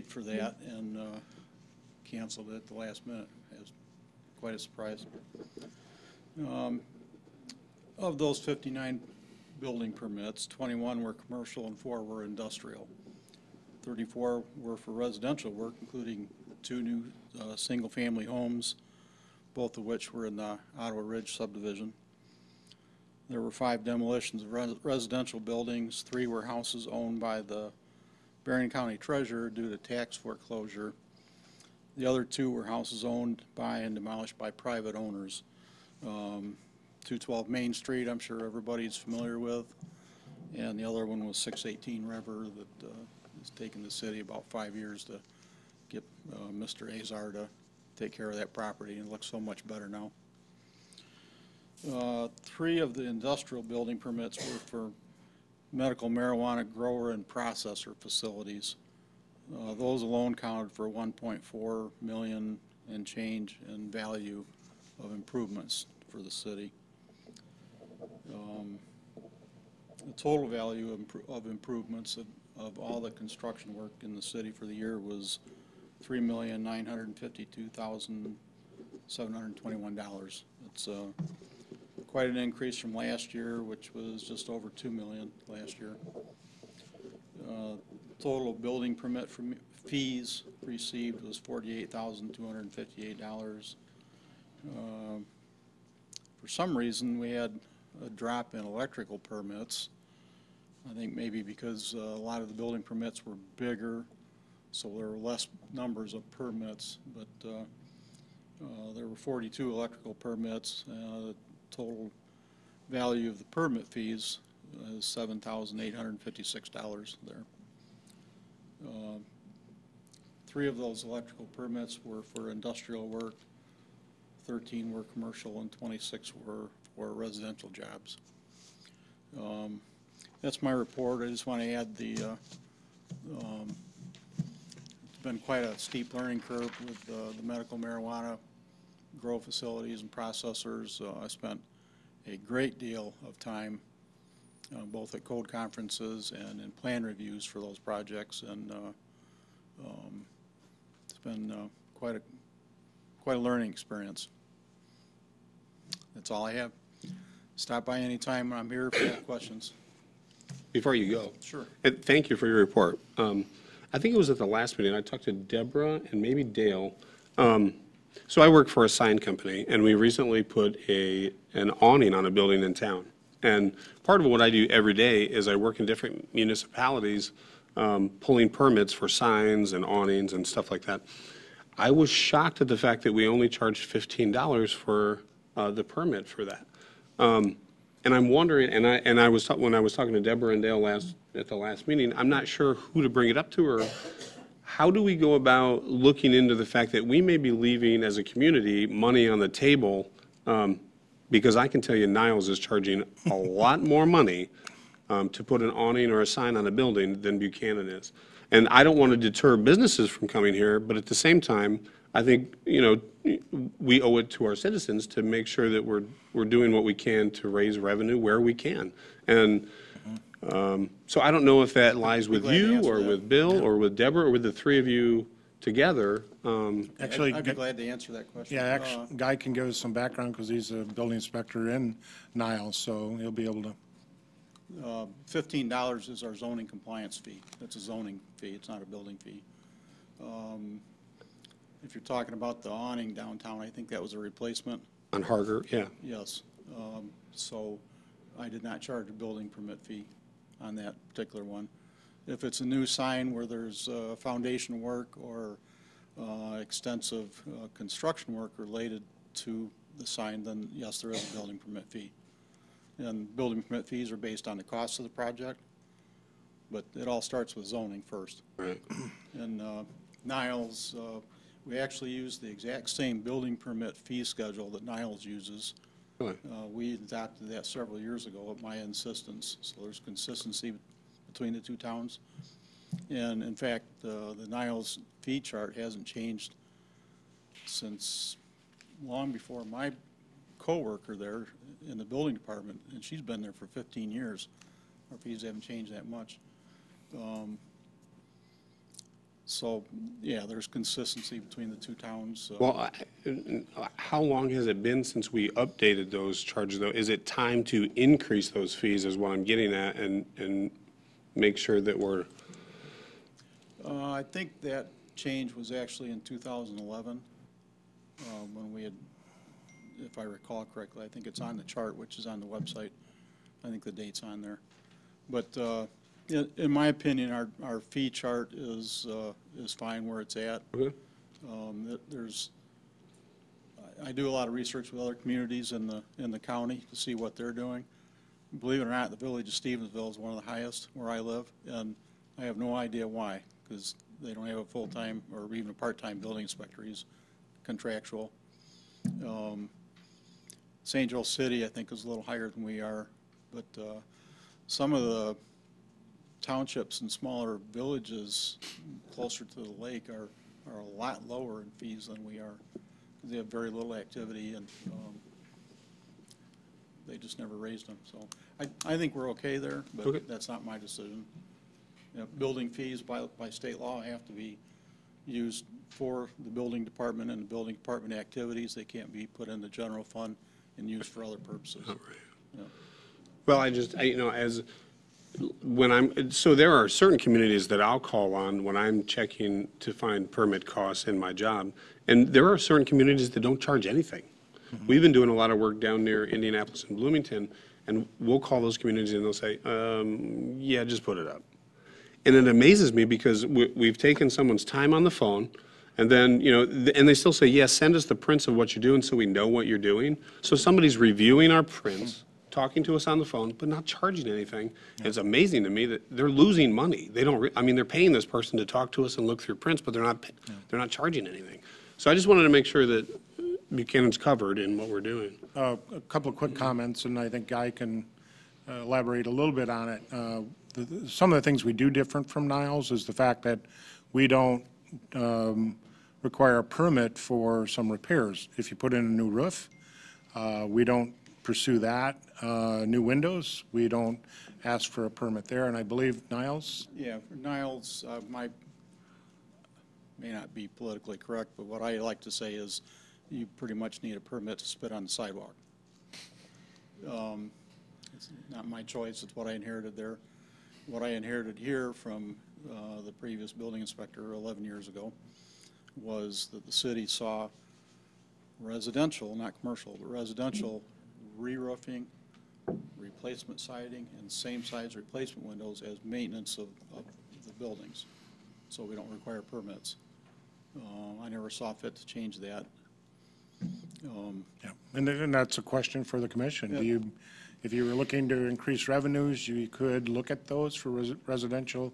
for that and canceled it at the last minute. It was quite a surprise. Of those 59 building permits, 21 were commercial and 4 were industrial. 34 were for residential work, including 2 new single-family homes, both of which were in the Ottawa Ridge subdivision. There were 5 demolitions of residential buildings. 3 were houses owned by the Berrien County Treasurer due to tax foreclosure. The other 2 were houses owned by and demolished by private owners. 212 Main Street, I'm sure everybody's familiar with, and the other one was 618 River that it's taken the city about 5 years to get Mr. Azar to take care of that property, and it looks so much better now. 3 of the industrial building permits were for medical marijuana grower and processor facilities. Those alone counted for $1.4 million and change in value of improvements for the city. The total value of improvements of all the construction work in the city for the year was $3,952,721. It's quite an increase from last year, which was just over $2 million last year. Total building permit fees received was $48,258. For some reason, we had a drop in electrical permits. I think maybe because a lot of the building permits were bigger, so there were less numbers of permits, but there were 42 electrical permits. The total value of the permit fees is $7,856 there. 3 of those electrical permits were for industrial work, 13 were commercial, and 26 were for residential jobs. That's my report. I just want to add it's been quite a steep learning curve with the medical marijuana grow facilities and processors. I spent a great deal of time both at code conferences and in plan reviews for those projects, and it's been quite a learning experience. That's all I have. Stop by anytime. I'm here if you have questions. Before you go. Sure. And thank you for your report. I think it was at the last meeting, I talked to Deborah and maybe Dale. So I work for a sign company, and we recently put an awning on a building in town. And part of what I do every day is I work in different municipalities, pulling permits for signs and awnings and stuff like that. I was shocked at the fact that we only charged $15 for the permit for that. And I'm wondering, when I was talking to Deborah and Dale at the last meeting, I'm not sure who to bring it up to, or how do we go about looking into the fact that we may be leaving as a community money on the table, because I can tell you Niles is charging a lot more money to put an awning or a sign on a building than Buchanan is. And I don't want to deter businesses from coming here, but at the same time, I think, we owe it to our citizens to make sure that we're doing what we can to raise revenue where we can. And so I don't know if that lies with you or with Bill or with Deborah or with the 3 of you together. Actually, I'd be glad to answer that question. yeah, actually, Guy can give us some background because he's a building inspector in Niles, so he'll be able to. $15 is our zoning compliance fee. That's a zoning fee. It's not a building fee. If you're talking about the awning downtown, I think that was a replacement. On Harger, yeah. Yes. So I did not charge a building permit fee on that particular one. If it's a new sign where there's foundation work or extensive construction work related to the sign, then yes, there is a building permit fee. And building permit fees are based on the cost of the project, but it all starts with zoning first. Right. And Niles, we actually use the exact same building permit fee schedule that Niles uses. Really? We adopted that several years ago at my insistence, so there's consistency between the 2 towns. And in fact, the Niles fee chart hasn't changed since long before my coworker there in the building department, and she's been there for 15 years. Our fees haven't changed that much. So, yeah, there's consistency between the 2 towns. Well, how long has it been since we updated those charges, though? Is it time to increase those fees is what I'm getting at, and make sure that we're... I think that change was actually in 2011, when we had, if I recall correctly, I think it's on the chart, which is on the website. I think the date's on there. But in my opinion, our fee chart is fine where it's at. Okay. I do a lot of research with other communities in the county to see what they're doing. Believe it or not, the village of Stevensville is one of the highest where I live, and I have no idea why, because they don't have a full-time or even a part-time building inspector. He's contractual. St. Joe City, I think, is a little higher than we are, but some of the townships and smaller villages closer to the lake are a lot lower in fees than we are. They have very little activity, and they just never raised them. So I think we're okay there, but Okay. that's not my decision. Building fees by state law have to be used for the building department and the building department activities. They can't be put in the general fund and used for other purposes. All right. Yeah. Well, so there are certain communities that I'll call on when I'm checking to find permit costs in my job, and there are certain communities that don't charge anything. We've been doing a lot of work down near Indianapolis and Bloomington, and we'll call those communities and they'll say, yeah, just put it up. And it amazes me because we've taken someone's time on the phone, and then, and they still say, yes, send us the prints of what you're doing so we know what you're doing. So somebody's reviewing our prints, talking to us on the phone, but not charging anything. It's amazing to me that they're losing money. They don't, I mean, they're paying this person to talk to us and look through prints, but they're not charging anything. So I just wanted to make sure that Buchanan's covered in what we're doing. A couple of quick comments, and I think Guy can elaborate a little bit on it. Some of the things we do different from Niles is the fact that we don't require a permit for some repairs. If you put in a new roof, we don't pursue that. New windows, we don't ask for a permit there, and I believe Niles? Yeah, for Niles, may not be politically correct, but what I like to say is you pretty much need a permit to spit on the sidewalk. It's not my choice, it's what I inherited there. What I inherited here from the previous building inspector 11 years ago was that the city saw residential, not commercial, but residential re-roofing, replacement siding, and same-size replacement windows as maintenance of the buildings. So we don't require permits. I never saw fit to change that. Yeah, and that's a question for the commission. Do you, if you were looking to increase revenues, you could look at those for residential.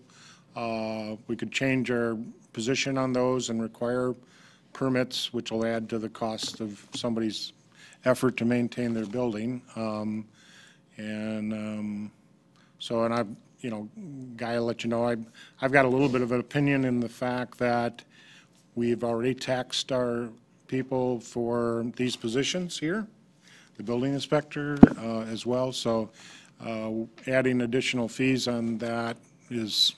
We could change our position on those and require permits, which will add to the cost of somebody's effort to maintain their building. So, and I, you know, Guy, I'll let you know, I've got a little bit of an opinion in the fact that we've already taxed our people for these positions here, the building inspector as well. So adding additional fees on that is,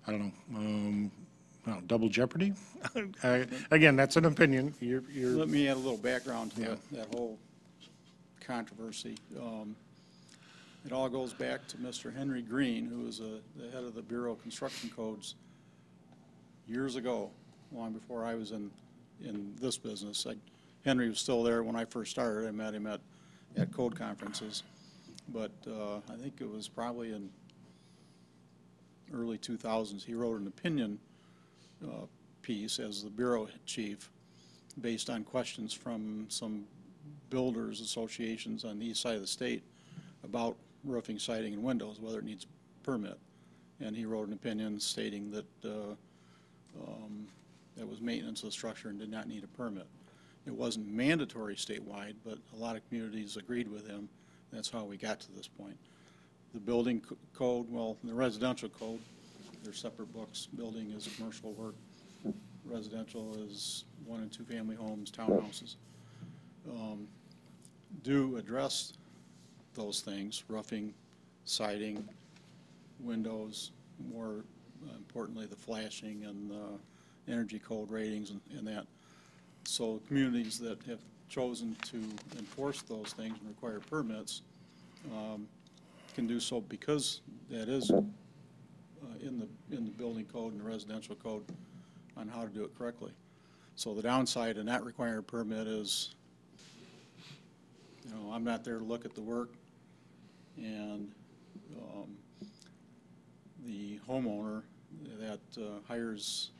I don't know, double jeopardy? Again, that's an opinion. Let me add a little background to that whole controversy. It all goes back to Mr. Henry Green, who was the head of the Bureau of Construction Codes years ago, long before I was in this business. Henry was still there when I first started. I met him at code conferences. But I think it was probably in early 2000s, he wrote an opinion piece as the bureau chief based on questions from some builders associations on the east side of the state about roofing, siding, and windows, whether it needs a permit. And he wrote an opinion stating that that was maintenance of the structure and did not need a permit. It wasn't mandatory statewide, but a lot of communities agreed with him. That's how we got to this point. The building code, well, the residential code, they're separate books. Building is commercial work. Residential is 1- and 2-family homes, townhouses. Do address those things, roofing, siding, windows, more importantly, the flashing and energy code ratings and that. So communities that have chosen to enforce those things and require permits can do so because that is in the building code and the residential code on how to do it correctly. So the downside of not requiring a permit is, you know, I'm not there to look at the work, and the homeowner that hires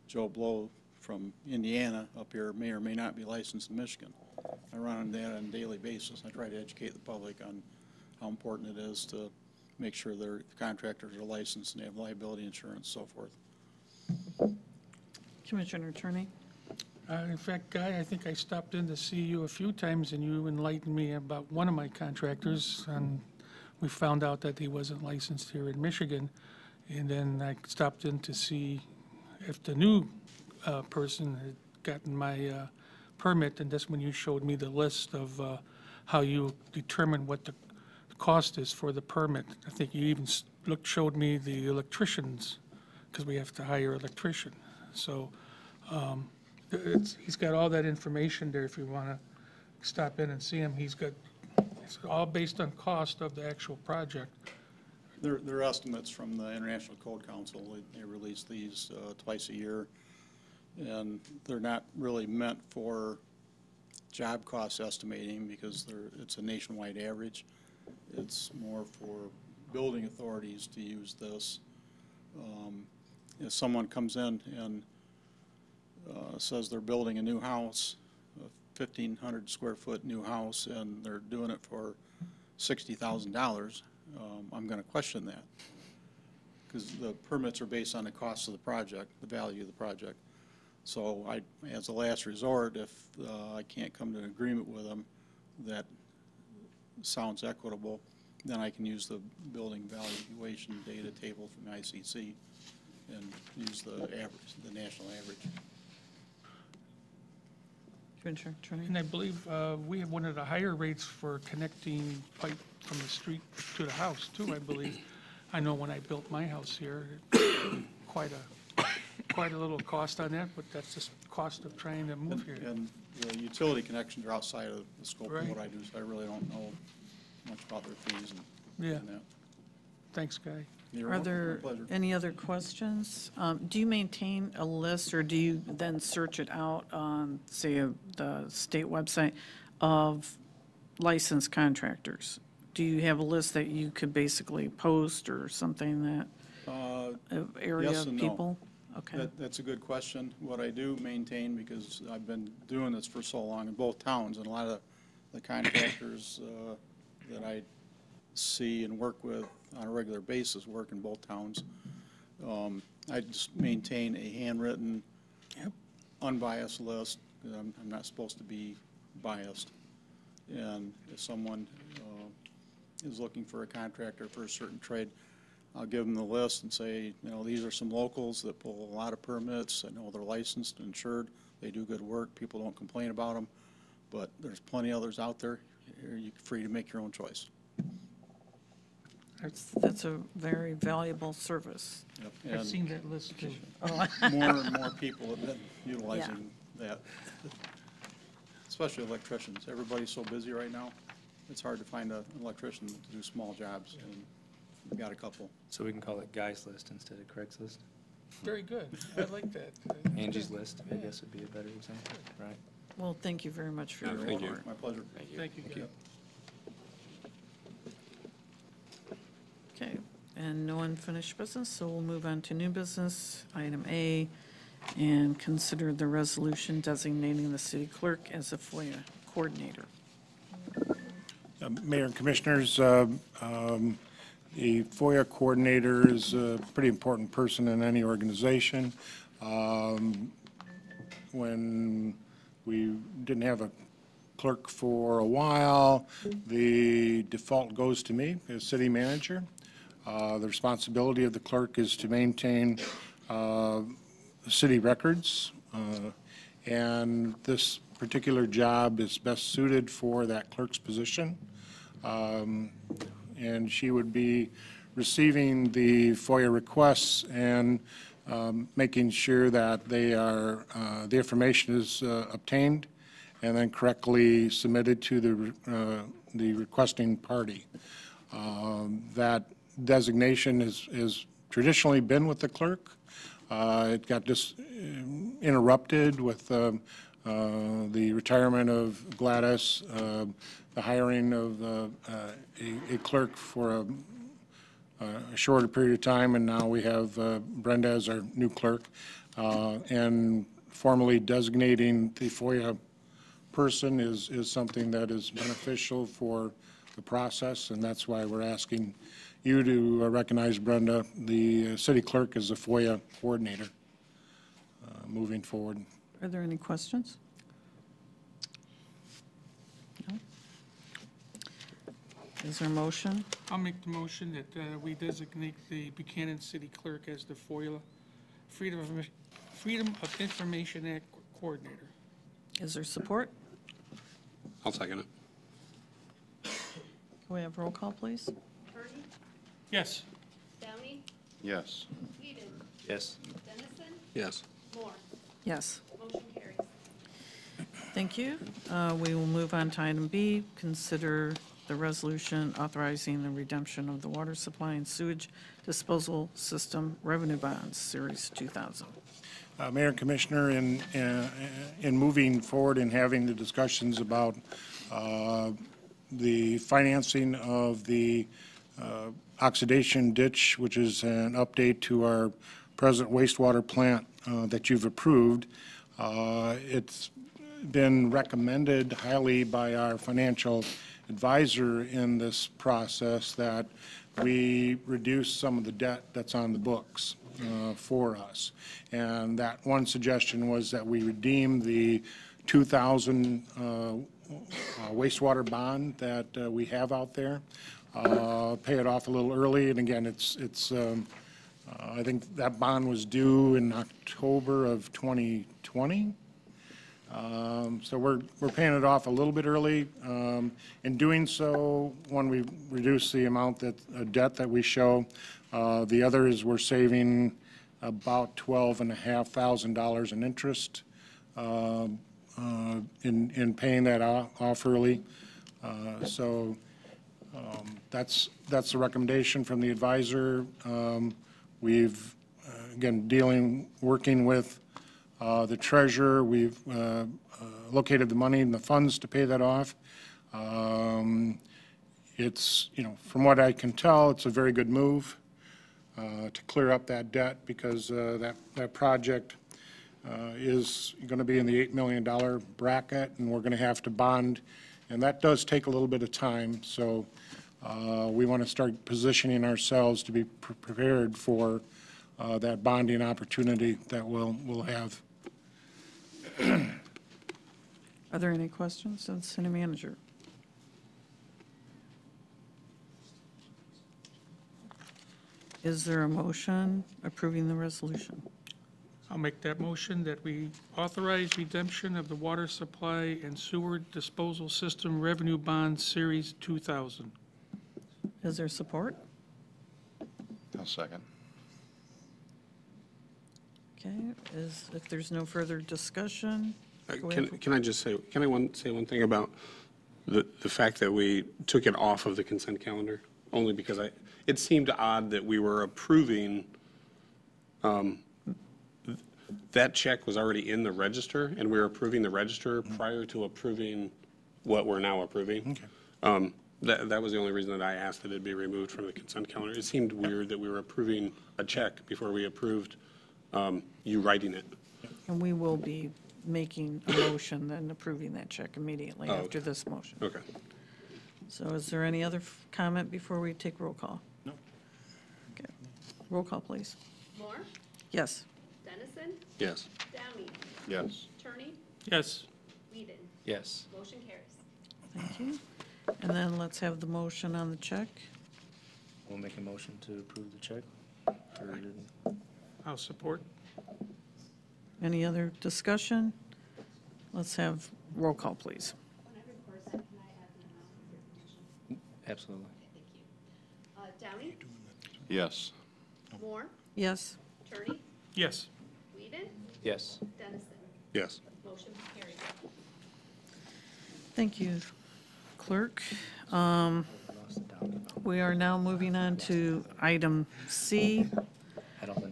Joe Blow from Indiana up here may or may not be licensed in Michigan. I run on that on a daily basis. I try to educate the public on how important it is to make sure their contractors are licensed and they have liability insurance, so forth. Commissioner Turney? In fact, Guy, I think I stopped in to see you a few times, and you enlightened me about one of my contractors, and we found out that he wasn't licensed here in Michigan. And then I stopped in to see if the new person had gotten my permit, and that's when you showed me the list of how you determine what the cost is for the permit. I think you even showed me the electricians, because we have to hire an electrician. So he's got all that information there if you want to stop in and see him. It's all based on cost of the actual project. They're estimates from the International Code Council. They release these twice a year, and they're not really meant for job cost estimating because it's a nationwide average. It's more for building authorities to use this. If someone comes in and says they're building a new house, a 1,500 square foot new house, and they're doing it for $60,000, I'm going to question that. Because the permits are based on the cost of the project, the value of the project. So as a last resort, if I can't come to an agreement with them that sounds equitable, then I can use the building valuation data table from the ICC and use the average, the national average. Commissioner Turner? And I believe we have one of the higher rates for connecting pipe from the street to the house, too, I believe. I know when I built my house here, quite a little cost on that, but that's just cost of trying to move here. And the utility connections are outside of the scope Right. of what I do, so I really don't know much about their fees Yeah. and that. Thanks, Guy. You're Are welcome. there My pleasure. any other questions? Do you maintain a list, or do you then search it out on, say, the state website of licensed contractors? Do you have a list that you could basically post or something that, of area Yes of and no. people? Okay, That's a good question. What I do maintain, because I've been doing this for so long in both towns, and a lot of the contractors that I see and work with on a regular basis work in both towns. I just maintain a handwritten, unbiased list, 'cause I'm not supposed to be biased. And if someone is looking for a contractor for a certain trade, I'll give them the list and say, you know, these are some locals that pull a lot of permits. I know they're licensed and insured. They do good work. People don't complain about them. But there's plenty others out there. You're free to make your own choice. that's a very valuable service. Yep. I've seen that list, too. More and more people have been utilizing that, especially electricians. Everybody's so busy right now. It's hard to find an electrician to do small jobs, and we've got a couple. So we can call it Guy's List instead of Craigslist. Very good. I like that. Angie's List, I guess, would be a better example, right? Well, thank you very much for your thank you. report. My pleasure. Thank you, Guy. Okay, and no unfinished business, so we'll move on to new business, item A, and consider the resolution designating the city clerk as a FOIA coordinator. Mayor and Commissioners, the FOIA coordinator is a pretty important person in any organization. When we didn't have a clerk for a while, the default goes to me as city manager. The responsibility of the clerk is to maintain city records, and this particular job is best suited for that clerk's position. And she would be receiving the FOIA requests and making sure that they are, the information is obtained and then correctly submitted to the requesting party. That designation is traditionally been with the clerk. It got just interrupted with the retirement of Gladys, the hiring of a clerk for a shorter period of time, and now we have Brenda as our new clerk, and formally designating the FOIA person is something that is beneficial for the process, and that's why we're asking you to recognize Brenda, the city clerk, as the FOIA coordinator moving forward. Are there any questions? No? Is there a motion? I'll make the motion that we designate the Buchanan City Clerk as the FOIA, Freedom of Information Act Coordinator. Is there support? I'll second it. Can we have roll call, please? Purdy, Yes. Downey, Yes. Whedon, Yes. Dennison, Yes. Moore. Yes. Motion carries. Thank you. We will move on to item B, consider the resolution authorizing the redemption of the water supply and sewage disposal system revenue bonds, Series 2000. Mayor and Commissioner, in moving forward and having the discussions about the financing of the oxidation ditch, which is an update to our present wastewater plant that you've approved, it's been recommended highly by our financial advisor in this process that we reduce some of the debt that's on the books for us. And that one suggestion was that we redeem the 2,000 wastewater bond that we have out there, pay it off a little early. And again, I think that bond was due in October of 2020. So we're paying it off a little bit early. In doing so, when we reduce the amount that debt that we show, the other is we're saving about $12,500 in interest in paying that off early. So that's the recommendation from the advisor. We've again working with the treasurer. We've located the money and the funds to pay that off. It's, from what I can tell, it's a very good move to clear up that debt because that project is going to be in the $8 million bracket, and we're going to have to bond, and that does take a little bit of time. So we want to start positioning ourselves to be prepared for that bonding opportunity that we'll have. Are there any questions of the city manager? Is there a motion approving the resolution? I'll make that motion that we authorize redemption of the water supply and sewer disposal system revenue bond series 2000. Is there support? I'll second. Okay, if there's no further discussion? go ahead. Can I just say, say one thing about the fact that we took it off of the consent calendar? Only because it seemed odd that we were approving, that check was already in the register, and we were approving the register prior to approving what we're now approving. Okay. That was the only reason that I asked that it be removed from the consent calendar. It seemed weird that we were approving a check before we approved you writing it. And we will be making a motion and approving that check immediately after this motion. Okay. So is there any other comment before we take roll call? No. Okay. Roll call, please. Moore, Yes. Dennison, Yes. Downey, Yes. Turney, Yes. Whedon. Yes. Motion carries. Thank you. And then let's have the motion on the check. We'll make a motion to approve the check. I'll support. Any other discussion? Let's have roll call, please. When I record that, can I add the amount of your permission? Absolutely. Thank you. Downey, Yes. Moore, Yes. Turney, Yes. Whedon, Yes. Dennison. Yes. Motion carries. Thank you, clerk. We are now moving on to item C.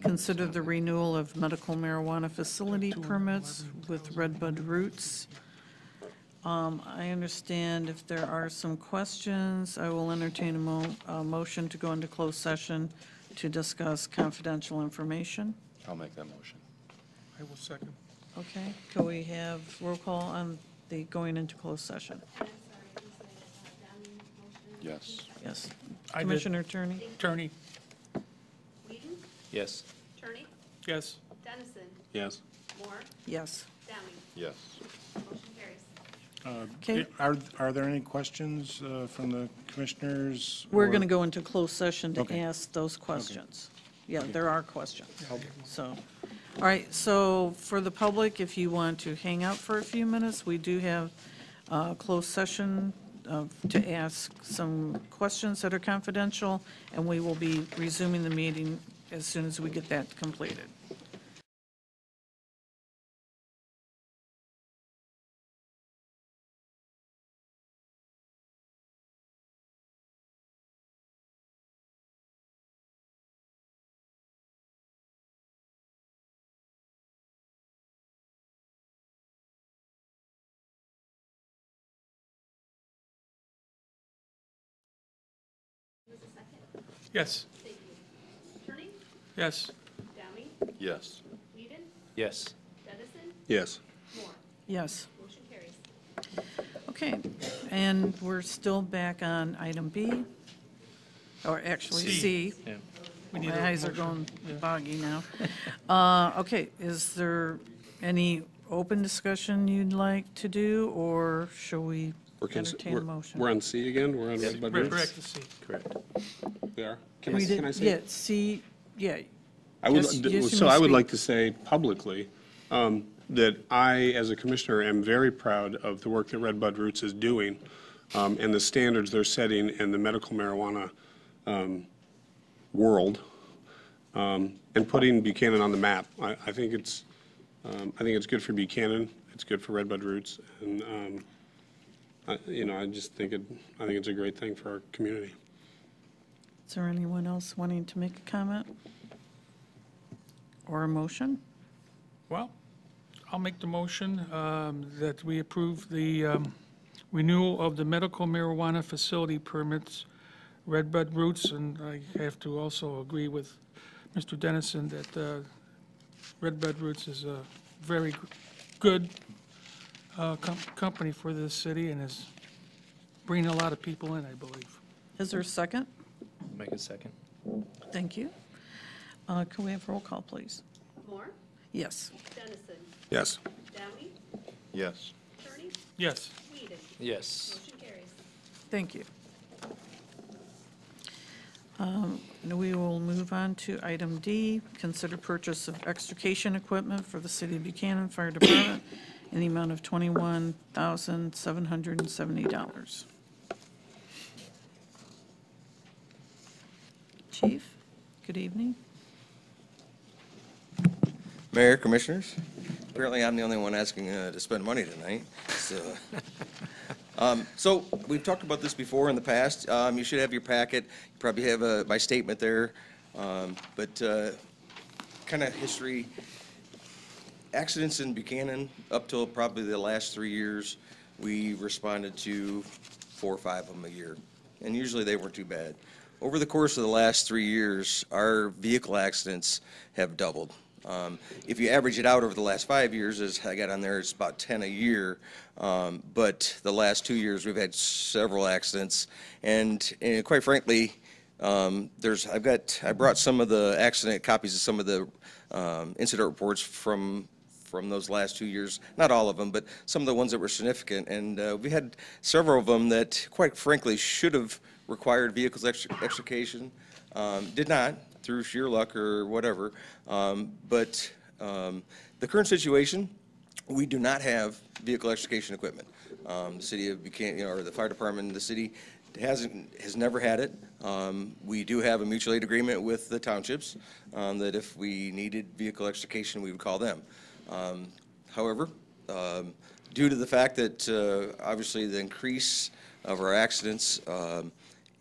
Consider the renewal of medical marijuana facility permits with Redbud Roots. I understand if there are some questions, I will entertain a motion to go into closed session to discuss confidential information. I'll make that motion. I will second. Okay, can we have roll call on the going into closed session? And I'm sorry, you said Downey motion? Yes. Yes. I did. Commissioner Turney? Attorney? Whedon, Yes. Turney, Yes. Dennison, Yes. Moore, Yes. Downey. Yes. Motion carries. Okay. Are there any questions from the commissioners? We're or- going to go into closed session to Okay. ask those questions. Yeah, there are questions. So, all right, so for the public, if you want to hang out for a few minutes, we do have a closed session to ask some questions that are confidential, and we will be resuming the meeting as soon as we get that completed. Yes. Thank you. Turney, Yes. Downey, Yes. Whedon, Yes. Dennison, Yes. Moore. Yes. Motion carries. Okay, and we're still back on item B, or actually C. Yeah. We need My a eyes are motion. going foggy now. Okay, is there any open discussion you'd like to do, or shall we entertain a motion? We're on C again? We're on Red Bud Roots? Correct, to see. Correct. We are? We Can I did- say? Yeah, C, yeah. I would, Yes, yes, you so may I would speak. like to say publicly that I, as a commissioner, am very proud of the work that Red Bud Roots is doing and the standards they're setting in the medical marijuana world and putting Buchanan on the map. I think it's good for Buchanan. It's good for Red Bud Roots, and I just think I think it's a great thing for our community. Is there anyone else wanting to make a comment? Or a motion? Well, I'll make the motion that we approve the renewal of the medical marijuana facility permits, Red Bud Roots, and I have to also agree with Mr. Dennison that Red Bud Roots is a very good company for this city and is bringing a lot of people in, I believe. Is there a second? Make a second. Thank you. Can we have roll call, please? Moore, Yes. Dennison, Yes. Downey, Yes. Kearney, Yes. Whedon. Yes. Motion carries. Thank you. Now we will move on to item D, consider purchase of extrication equipment for the City of Buchanan Fire Department in the amount of $21,770. Chief, good evening. Mayor, Commissioners, apparently I'm the only one asking to spend money tonight. So we've talked about this before in the past. You should have your packet. You probably have my statement there. But kind of history, accidents in Buchanan, up till probably the last 3 years, we responded to 4 or 5 of them a year. And usually they weren't too bad. Over the course of the last 3 years, our vehicle accidents have doubled. If you average it out over the last 5 years, as I got on there, it's about 10 a year. But the last 2 years, we've had several accidents. And quite frankly, I brought some of the copies of some of the incident reports from those last 2 years. Not all of them, but some of the ones that were significant. And we had several of them that, quite frankly, should have required vehicles extrication. Did not, through sheer luck or whatever. But the current situation, we do not have vehicle extrication equipment. The city of Buchanan, or the fire department in the city has never had it. We do have a mutual aid agreement with the townships that if we needed vehicle extrication, we would call them. However, due to the fact that obviously the increase of our accidents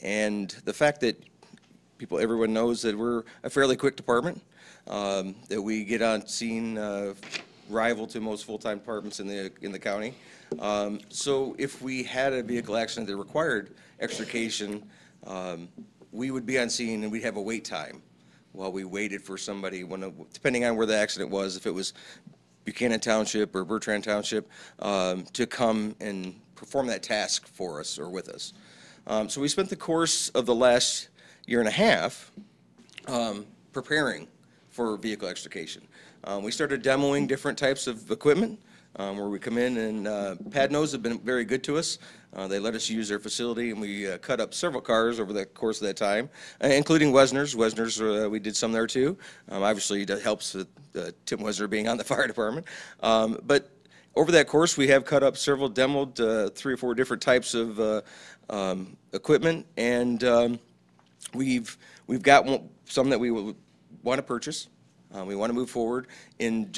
and the fact that everyone knows that we're a fairly quick department, that we get on scene rival to most full-time departments in the county. So if we had a vehicle accident that required extrication, we would be on scene and we'd have a wait time while we waited for somebody, depending on where the accident was, if it was Buchanan Township or Bertrand Township, to come and perform that task for us or with us. So we spent the course of the last year and a half preparing for vehicle extrication. We started demoing different types of equipment where we come in, and Padnos have been very good to us. They let us use their facility, and we cut up several cars over the course of that time, including Wesner's. Wesner's, we did some there too. Obviously, it helps with Tim Wesner being on the fire department. But over that course, we have cut up several, demoed 3 or 4 different types of equipment, and we've got some that we want to purchase. We want to move forward. In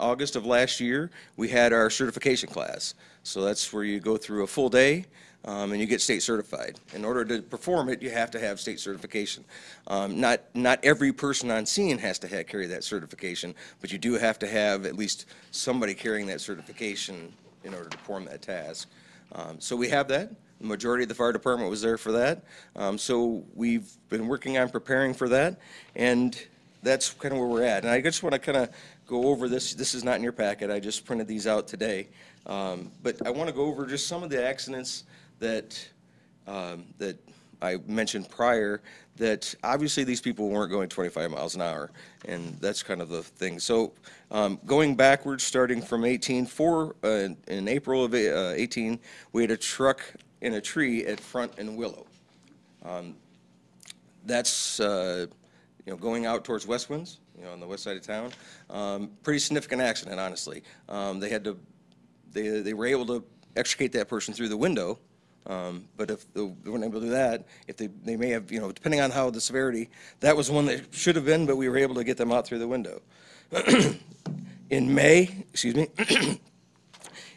August of last year, we had our certification class. So that's where you go through a full day and you get state certified. In order to perform it, you have to have state certification. Not every person on scene has to carry that certification, but you do have to have at least somebody carrying that certification in order to perform that task. So we have that. The majority of the fire department was there for that. So we've been working on preparing for that. And that's kind of where we're at. And I just want to kind of go over this. This is not in your packet. I just printed these out today. But I want to go over just some of the accidents that that I mentioned prior, that obviously these people weren't going 25 miles an hour, and that's kind of the thing. So going backwards, starting from 18, in April of 18, we had a truck in a tree at Front and Willow. That's going out towards Westwinds, on the west side of town. Pretty significant accident, honestly. They were able to extricate that person through the window. But if they weren't able to do that, if they may have, depending on how the severity, that was one that should have been, but we were able to get them out through the window. In May,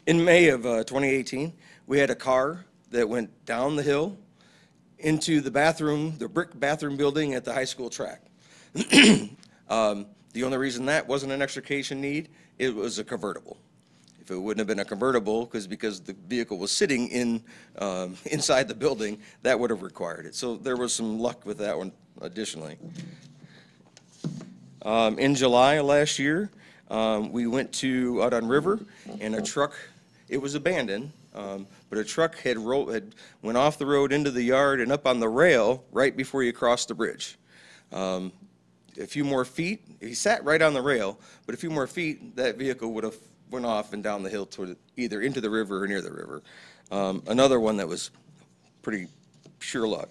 in May of 2018, we had a car that went down the hill into the bathroom, the brick bathroom building at the high school track. The only reason that wasn't an extrication need, it was a convertible. If it wouldn't have been a convertible, because the vehicle was sitting inside the building, that would have required it. So there was some luck with that one additionally. In July of last year, we went out on River, and a truck, it was abandoned, but a truck had went off the road into the yard and up on the rail right before you crossed the bridge. A few more feet, he sat right on the rail, but a few more feet, that vehicle would have went off and down the hill toward either into the river or near the river. Another one that was pretty sure luck.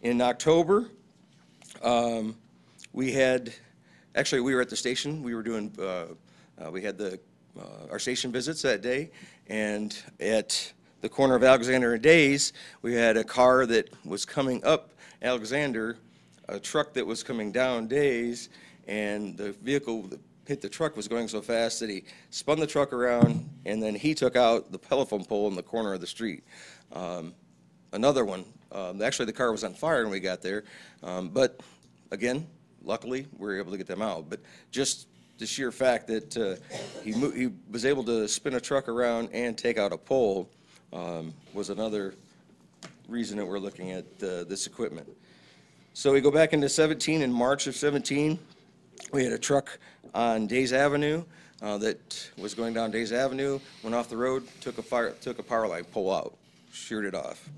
In October, we were at the station. We were doing, we had our station visits that day, and at the corner of Alexander and Days, we had a car that was coming up Alexander, a truck that was coming down Days, and the vehicle that hit the truck was going so fast that he spun the truck around, and then he took out the telephone pole in the corner of the street. Another one, actually the car was on fire when we got there, but again, luckily we were able to get them out. But just the sheer fact that he was able to spin a truck around and take out a pole was another reason that we're looking at this equipment. So we go back into 17, in March of 17, we had a truck on Days Avenue that was going down Days Avenue, went off the road, took a power line pole out, sheared it off.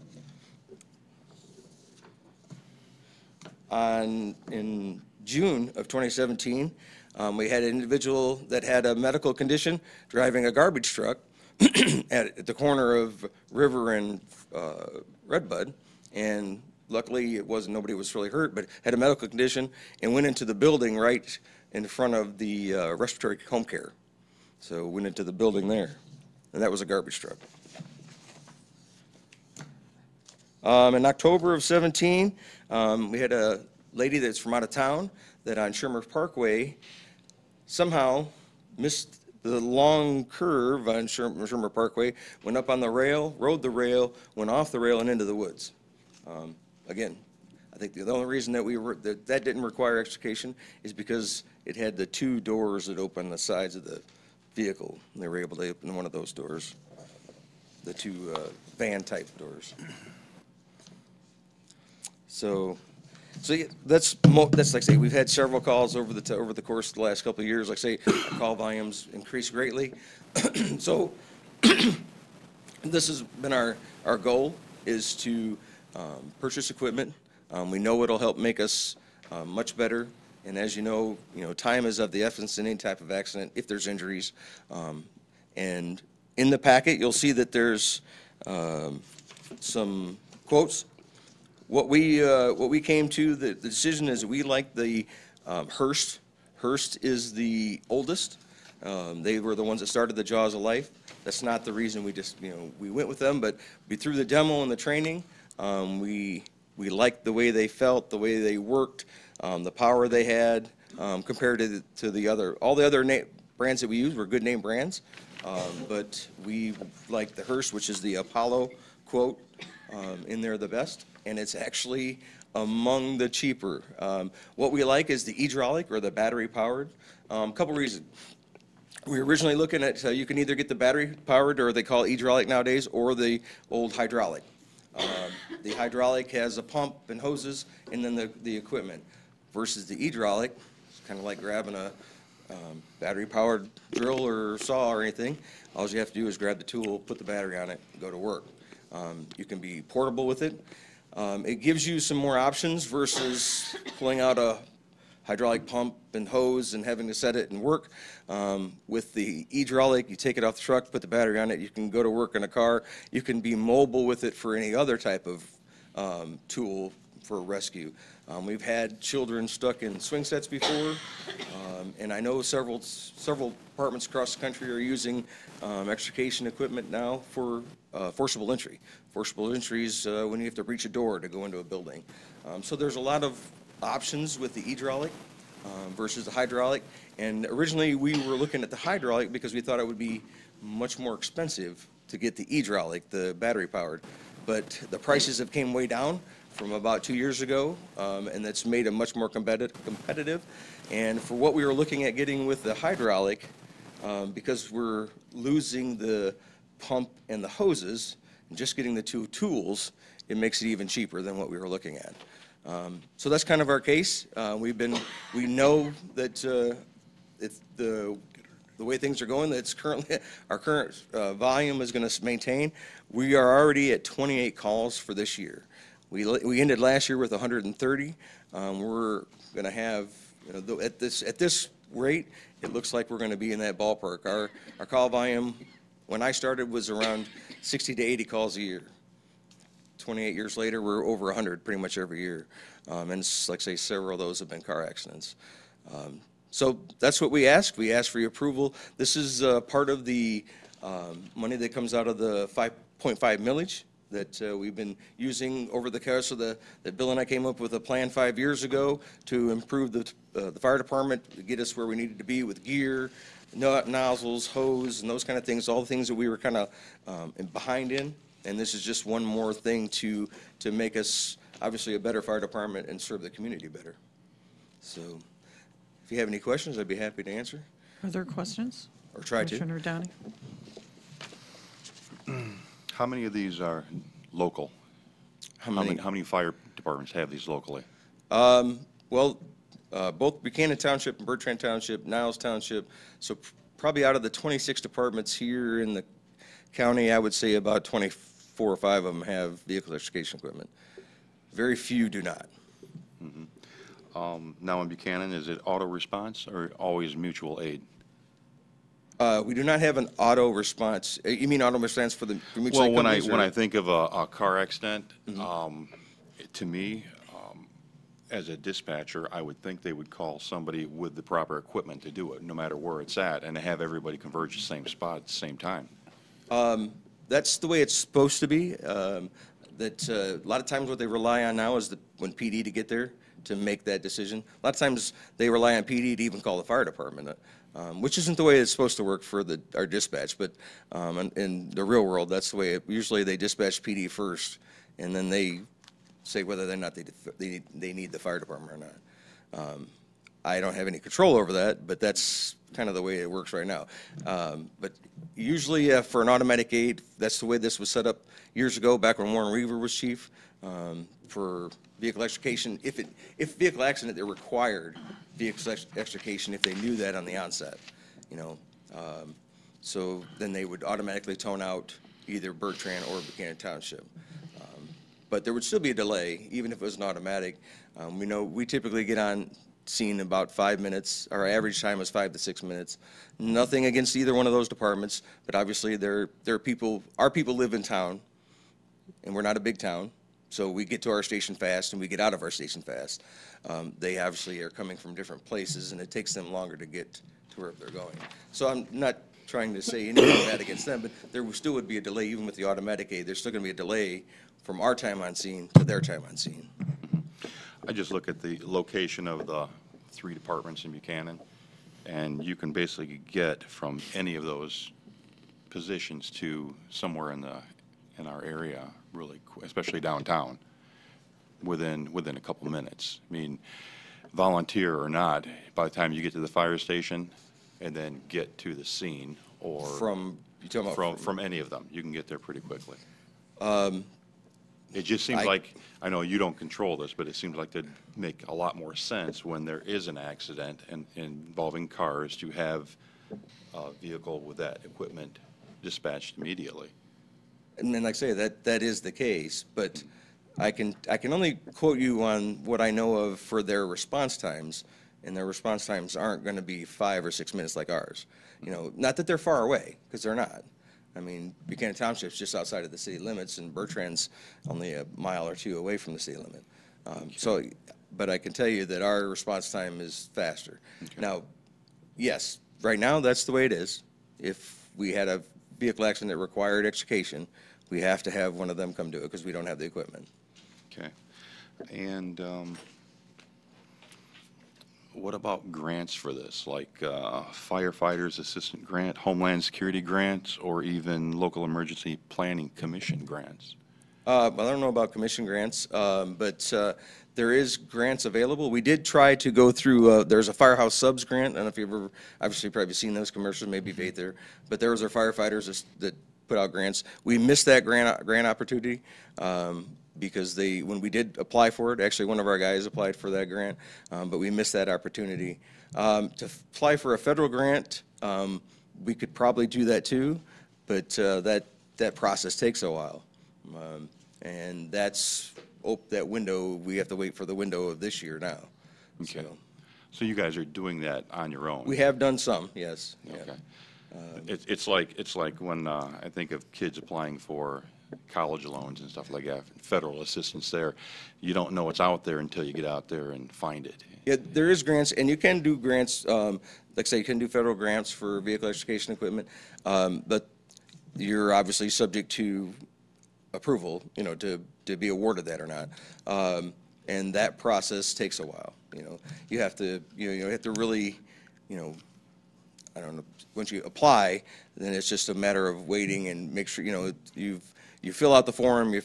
In June of 2017, we had an individual that had a medical condition driving a garbage truck at the corner of River and Redbud, and luckily nobody was really hurt, but had a medical condition and went into the building right in front of the respiratory home care. So went into the building there, and that was a garbage truck. In October of 17, we had a lady that's from out of town that on Shermer Parkway somehow missed the long curve on Shermer Parkway, went up on the rail, rode the rail, went off the rail and into the woods. Again, I think the only reason that that didn't require extrication is because it had the two doors that open the sides of the vehicle, and they were able to open one of those doors, the two van-type doors. So yeah, that's like I say, we've had several calls over the course of the last couple of years. Like I say, our call volumes increased greatly. So this has been our goal, is to purchase equipment. We know it'll help make us much better. And as you know, time is of the essence in any type of accident if there's injuries. And in the packet, you'll see that there's some quotes. What we came to, the decision is we like the Hurst. Hurst is the oldest. They were the ones that started the Jaws of Life. That's not the reason we went with them, but through the demo and the training, we liked the way they felt, the way they worked, the power they had, compared to all the other brands that we use were good name brands, but we like the Hurst, which is the Apollo quote, in there the best, and it's actually among the cheaper. What we like is the hydraulic or the battery powered. Couple reasons. We were originally looking at, you can either get the battery powered, or they call it hydraulic nowadays, or the old hydraulic. The hydraulic has a pump and hoses and then the equipment versus the hydraulic, it's kind of like grabbing a battery-powered drill or saw or anything. All you have to do is grab the tool, put the battery on it, and go to work. You can be portable with it. It gives you some more options versus pulling out a hydraulic pump and hose and having to set it and work. With the hydraulic, you take it off the truck, put the battery on it, you can go to work in a car. You can be mobile with it for any other type of tool for rescue. We've had children stuck in swing sets before, and I know several departments across the country are using extrication equipment now for forcible entry. Forcible entry is when you have to breach a door to go into a building. So there's a lot of options with the hydraulic versus the hydraulic. And originally, we were looking at the hydraulic because we thought it would be much more expensive to get the hydraulic, the battery-powered. But the prices have came way down from about 2 years ago, and that's made it much more competitive. And for what we were looking at getting with the hydraulic, because we're losing the pump and the hoses, and just getting the two tools, it makes it even cheaper than what we were looking at. So that's kind of our case. We know that it's the way things are going, that's currently, our current volume is going to maintain. We are already at 28 calls for this year. We ended last year with 130. We're going to have, at this rate, it looks like we're going to be in that ballpark. Our call volume, when I started, was around 60 to 80 calls a year. 28 years later, we're over 100 pretty much every year. And like I say, several of those have been car accidents. So that's what we ask. We ask for your approval. This is part of the money that comes out of the 5.5 millage that we've been using over the course of that Bill and I came up with a plan 5 years ago to improve the fire department, to get us where we needed to be with gear, nozzles, hose, and those kind of things, all the things that we were kind of behind in. And this is just one more thing to make us obviously a better fire department and serve the community better. So if you have any questions, I'd be happy to answer. Are there questions? Or try to. Commissioner Downey? How many of these are local? How many fire departments have these locally? Well, both Buchanan Township and Bertrand Township, Niles Township, so probably out of the 26 departments here in the county, I would say about 24 or 5 of them have vehicle extrication equipment. Very few do not. Now in Buchanan, is it auto response or always mutual aid? We do not have an auto response. You mean auto response for the mutual aid Well, companies, when or- I think of a car accident, to me, as a dispatcher, I would think they would call somebody with the proper equipment to do it, no matter where it's at, and to have everybody converge the same spot at the same time. That's the way it's supposed to be. That a lot of times what they rely on now is when PD to get there to make that decision. A lot of times they rely on PD to even call the fire department, which isn't the way it's supposed to work for our dispatch. But in the real world, that's the way. Usually they dispatch PD first, and then they say whether or not they need the fire department or not. I don't have any control over that, but that's kind of the way it works right now. But usually for an automatic aid, that's the way this was set up years ago, back when Warren Weaver was chief, for vehicle extrication. If vehicle accident, it required vehicle extrication if they knew that on the onset, So then they would automatically tone out either Bertrand or Buchanan Township. But there would still be a delay, even if it was an automatic. We typically get on scene about 5 minutes. Our average time is 5 to 6 minutes. Nothing against either one of those departments, but obviously our people live in town, and we're not a big town, so we get to our station fast and we get out of our station fast. They obviously are coming from different places, and it takes them longer to get to where they're going. So I'm not trying to say anything bad against them, but there still would be a delay, even with the automatic aid. There's still going to be a delay from our time on scene to their time on scene. I just look at the location of the 3 departments in Buchanan, and you can basically get from any of those positions to somewhere in our area, really, especially downtown, within a couple minutes. I mean, volunteer or not, by the time you get to the fire station and then get to the scene, or From any of them, you can get there pretty quickly. It just seems like, I know you don't control this, but it seems like it'd make a lot more sense when there is an accident involving cars to have a vehicle with that equipment dispatched immediately. And then, like I say, that is the case, but I can only quote you on what I know of for their response times, and their response times aren't going to be 5 or 6 minutes like ours. You know, not that they're far away, because they're not. I mean, Buchanan Township's just outside of the city limits, and Bertrand's only a mile or two away from the city limit. But I can tell you that our response time is faster. Okay. Now, yes, right now, that's the way it is. If we had a vehicle accident that required extrication, we have to have one of them come do it because we don't have the equipment. Okay. And what about grants for this, like firefighters assistant grant, Homeland Security grants, or even local emergency planning commission grants? I don't know about commission grants, but there is grants available. We did try to go through, there's a Firehouse Subs grant. I don't know if you've ever, obviously probably seen those commercials, maybe Bait there, but there was our firefighters that put out grants. We missed that grant opportunity because when we did apply for it, actually one of our guys applied for that grant, but we missed that opportunity. To apply for a federal grant, we could probably do that too, but that process takes a while. And that's that window, we have to wait for the window of this year now. Okay. So you guys are doing that on your own? We have done some, yes. Okay. Yeah. It's like when I think of kids applying for college loans and stuff like that, federal assistance there. You don't know what's out there until you get out there and find it. Yeah, there is grants, and you can do grants, like I say, you can do federal grants for vehicle extrication equipment, but you're obviously subject to approval, you know, to be awarded that or not. And that process takes a while. You know, you have to really, you know, I don't know, once you apply, then it's just a matter of waiting and make sure, you know, you fill out the form, you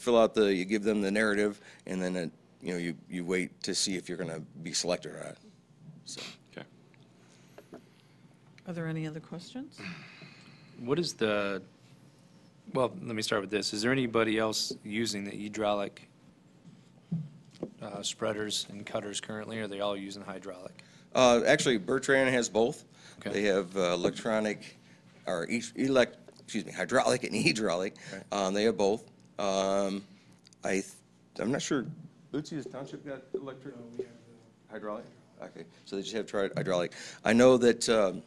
give them the narrative, and then you know, you wait to see if you're going to be selected or not. So. Okay. Are there any other questions? What is the, well, let me start with this. Is there anybody else using the hydraulic spreaders and cutters currently, or are they all using hydraulic? Actually, Bertrand has both. Okay. They have electronic, or hydraulic and hydraulic. Right. They have both. I'm not sure. Bootsy, has Township got electric? No, we have hydraulic. Okay, so they just have tried hydraulic. I know that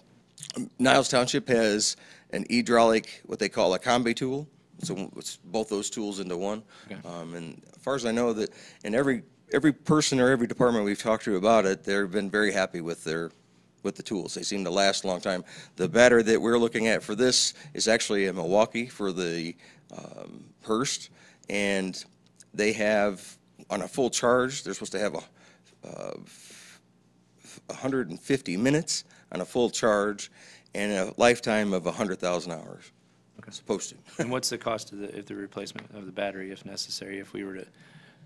Niles Township has an hydraulic, what they call a combi tool. So it's both those tools into one. Okay. And as far as I know, that in every person or every department we've talked to about it, they've been very happy with the tools. They seem to last a long time. The battery that we're looking at for this is actually a Milwaukee for the Hearst, and they have, on a full charge, they're supposed to have 150 minutes on a full charge and a lifetime of 100,000 hours. Okay. Supposed to. And what's the cost of the replacement of the battery, if necessary, if we were to,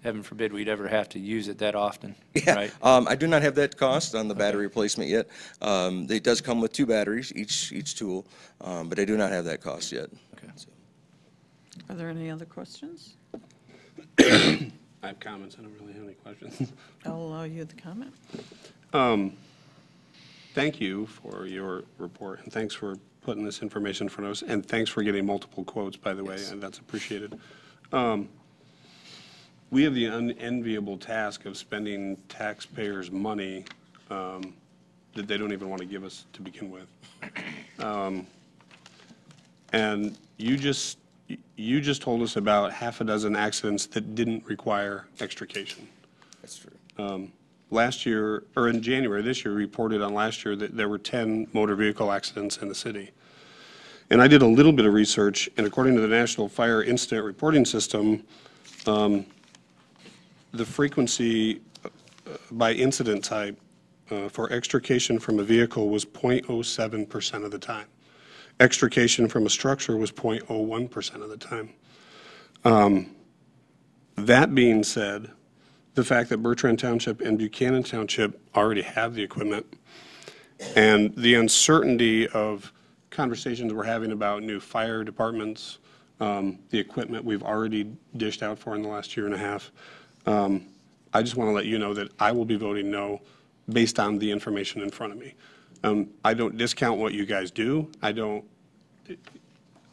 heaven forbid, we'd ever have to use it that often? Yeah, right? I do not have that cost on the battery replacement yet. It does come with 2 batteries, each tool, but I do not have that cost yet. Okay. So. Are there any other questions? I have comments. I don't really have any questions. I'll allow you the comment. Thank you for your report, and thanks for putting this information in front of us, and thanks for getting multiple quotes, by the way, and that's appreciated. We have the unenviable task of spending taxpayers' money that they don't even want to give us to begin with. And you just told us about half a dozen accidents that didn't require extrication. That's true. Last year, or in January this year, reported on last year that there were 10 motor vehicle accidents in the city. And I did a little bit of research, and according to the National Fire Incident Reporting System, the frequency by incident type for extrication from a vehicle was 0.07% of the time. Extrication from a structure was 0.01% of the time. That being said, the fact that Bertrand Township and Buchanan Township already have the equipment, and the uncertainty of conversations we're having about new fire departments, The equipment we've already dished out for in the last year and a half. I just want to let you know that I will be voting no based on the information in front of me. I don't discount what you guys do.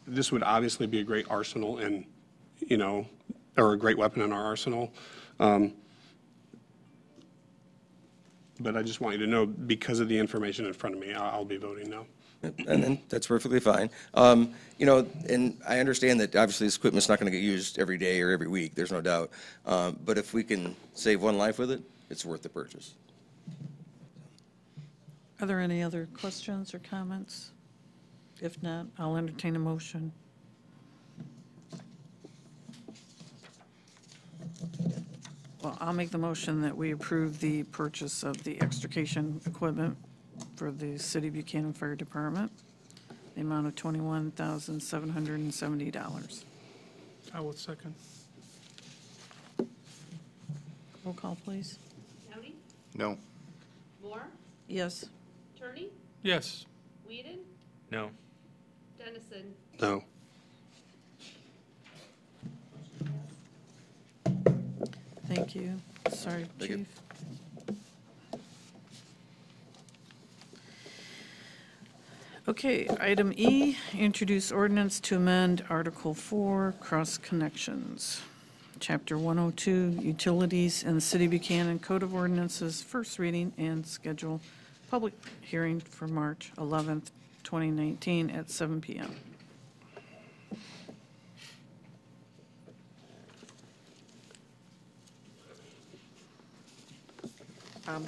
This would obviously be a great arsenal and, or a great weapon in our arsenal. But I just want you to know, because of the information in front of me, I'll be voting no. And that's perfectly fine. And I understand that obviously this equipment's not going to get used every day or every week, there's no doubt. But if we can save one life with it, it's worth the purchase. Are there any other questions or comments? If not, I'll entertain a motion. Well, I'll make the motion that we approve the purchase of the extrication equipment for the City of Buchanan Fire Department, the amount of $21,770. I would second. Roll call, please. Downey? No. Moore? Yes. Turney? Yes. Whedon? No. Dennison? No. Thank you. Sorry, Thank you. Chief. Okay, item E, introduce ordinance to amend Article 4, cross connections. Chapter 102, utilities in the City of Buchanan Code of Ordinances, first reading and schedule public hearing for March 11th, 2019 at 7 p.m.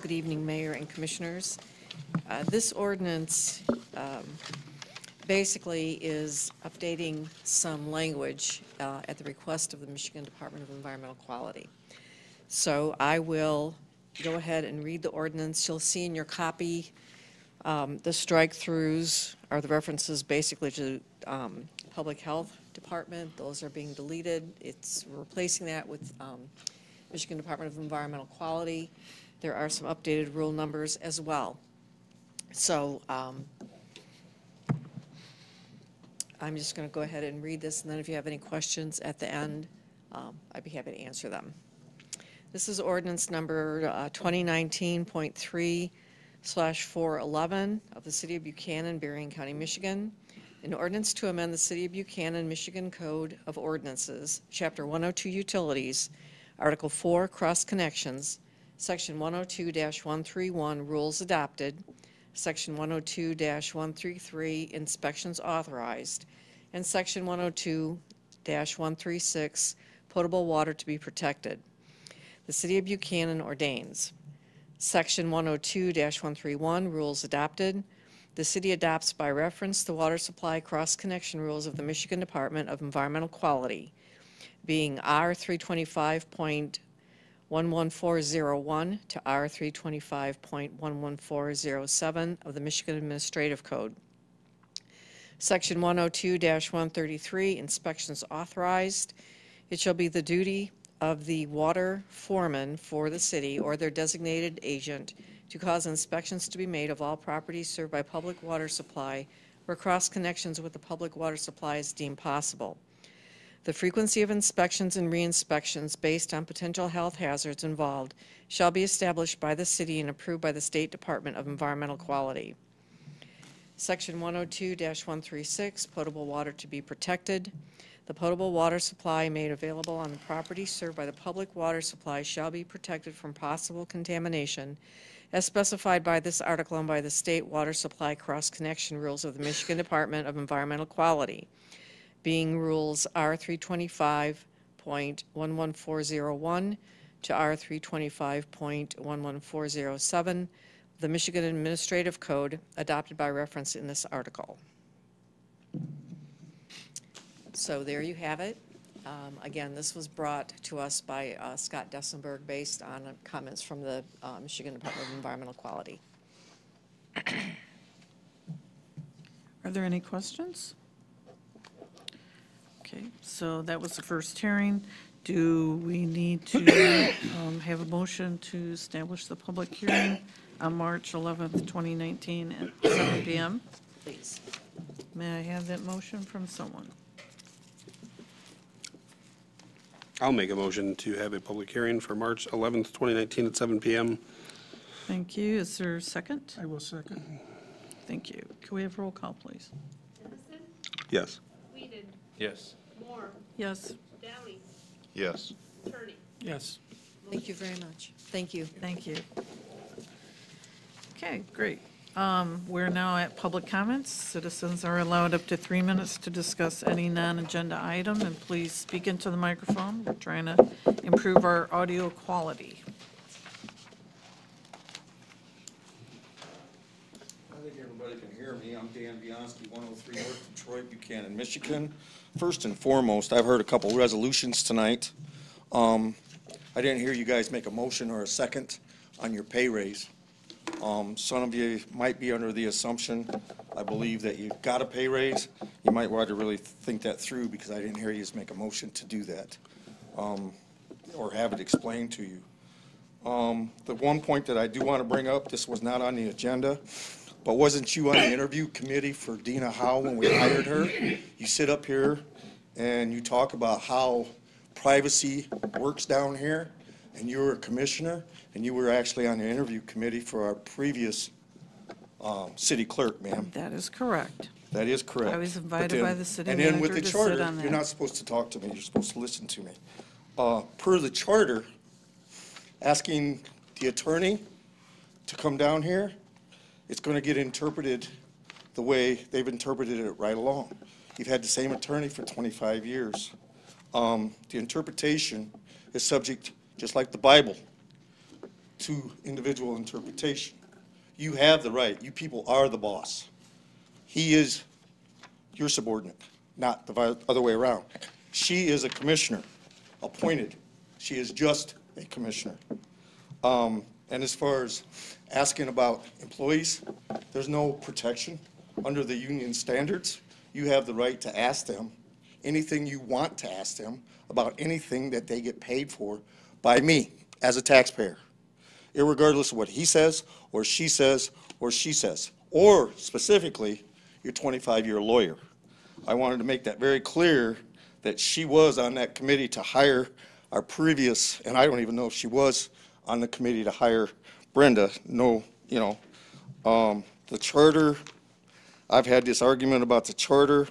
Good evening, Mayor and Commissioners. This ordinance basically is updating some language at the request of the Michigan Department of Environmental Quality. So I will go ahead and read the ordinance. You'll see in your copy the strike-throughs are the references basically to Public Health Department. Those are being deleted. It's replacing that with Michigan Department of Environmental Quality. There are some updated rule numbers as well. So I'm just going to go ahead and read this, and then if you have any questions at the end, I'd be happy to answer them. This is ordinance number 2019.3/411 of the City of Buchanan, Berrien County, Michigan. An ordinance to amend the City of Buchanan, Michigan Code of Ordinances, Chapter 102 Utilities, Article 4 Cross Connections, Section 102-131 Rules Adopted, Section 102-133 Inspections Authorized, and Section 102-136 Potable Water to be Protected. The City of Buchanan ordains. Section 102-131 Rules Adopted. The city adopts by reference the water supply cross-connection rules of the Michigan Department of Environmental Quality, being R325.11401 to R325.11407 of the Michigan Administrative Code. Section 102-133, Inspections Authorized. It shall be the duty of the water foreman for the city or their designated agent to cause inspections to be made of all properties served by public water supply where cross connections with the public water supply is deemed possible. The frequency of inspections and re-inspections based on potential health hazards involved shall be established by the city and approved by the State Department of Environmental Quality. Section 102-136, potable water to be protected. The potable water supply made available on the property served by the public water supply shall be protected from possible contamination as specified by this article and by the State Water Supply Cross-Connection Rules of the Michigan Department of Environmental Quality, being rules R325.11401 to R325.11407, the Michigan Administrative Code, adopted by reference in this article. So there you have it. Again, this was brought to us by Scott Dessenberg based on comments from the Michigan Department of Environmental Quality. Are there any questions? Okay, so that was the first hearing. Do we need to have a motion to establish the public hearing on March 11th, 2019 at 7 p.m.? Please. May I have that motion from someone? I'll make a motion to have a public hearing for March 11th, 2019 at 7 PM. Thank you. Is there a second? I will second. Thank you. Can we have roll call, please? Dennison, Yes. Whedon, Yes. Moore, Yes. Downey, Yes. Turney. Yes. Thank you very much. Thank you. Thank you. Okay, great. We're now at public comments. Citizens are allowed up to 3 minutes to discuss any non-agenda item, and please speak into the microphone. We're trying to improve our audio quality. I think everybody can hear me. I'm Dan Bianski, 103 North Detroit, Buchanan, Michigan. First and foremost, I've heard a couple resolutions tonight. I didn't hear you guys make a motion or a second on your pay raise. Some of you might be under the assumption, I believe, that you got a pay raise. You might want to really think that through, because I didn't hear you make a motion to do that, or have it explained to you. The one point that I do want to bring up, this was not on the agenda, but wasn't you on the interview committee for Dina Howe when we hired her? You sit up here and you talk about how privacy works down here, and you were a commissioner, and you were actually on the interview committee for our previous city clerk, ma'am. That is correct. That is correct. I was But invited then- by the city And then with manager the to charter, sit on you're that. not supposed to talk to me, you're supposed to listen to me. Per the charter, asking the attorney to come down here, it's going to get interpreted the way they've interpreted it right along. You've had the same attorney for 25 years. The interpretation is subject, just like the Bible, to individual interpretation. You have the right. You people are the boss. He is your subordinate, not the other way around. She is a commissioner, appointed. She is just a commissioner. And as far as asking about employees, there's no protection under the union standards. You have the right to ask them anything you want to ask them about anything that they get paid for by me as a taxpayer, irregardless of what he says, or she says, or she says, or specifically, your 25-year lawyer. I wanted to make that very clear that she was on that committee to hire our previous, and I don't even know if she was on the committee to hire Brenda. No, you know, the charter, I've had this argument about the charter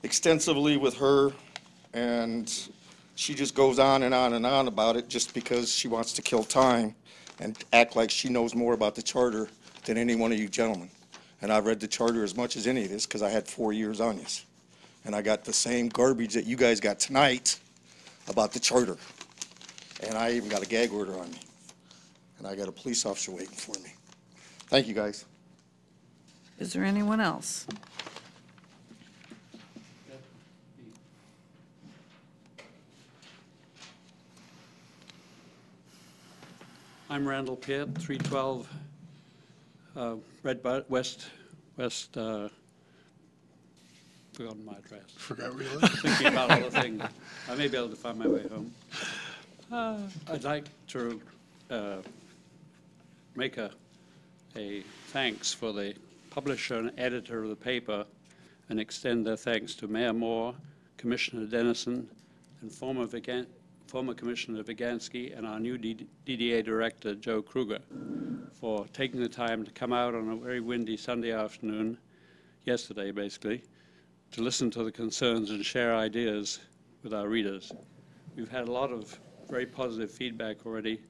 extensively with her, and she just goes on and on and on about it just because she wants to kill time and act like she knows more about the charter than any one of you gentlemen. And I've read the charter as much as any of this because I had 4 years on this. And I got the same garbage that you guys got tonight about the charter. And I even got a gag order on me. And I got a police officer waiting for me. Thank you, guys. Is there anyone else? I'm Randall Pitt, 312 West, forgotten my address. Forgot really? Thinking about other things. I may be able to find my way home. I'd like to make a thanks for the publisher and editor of the paper and extend their thanks to Mayor Moore, Commissioner Dennison, and former Commissioner Vigansky, and our new DDA Director, Joe Kruger, for taking the time to come out on a very windy Sunday afternoon, yesterday basically, to listen to the concerns and share ideas with our readers. We've had a lot of very positive feedback already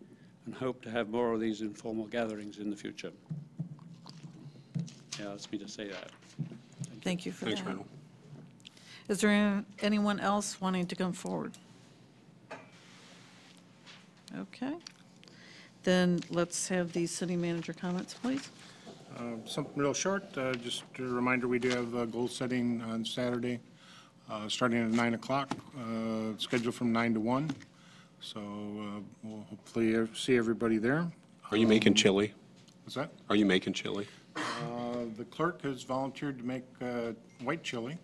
and hope to have more of these informal gatherings in the future. Yeah, that's me to say that. Thank you for Thanks, that. Randall. Is there anyone else wanting to come forward? Okay. Then let's have the city manager comments, please. Something real short, just a reminder, we do have goal setting on Saturday, starting at 9 o'clock, scheduled from 9 to 1. So we'll hopefully see everybody there. Are you making chili? What's that? Are you making chili? The clerk has volunteered to make white chili.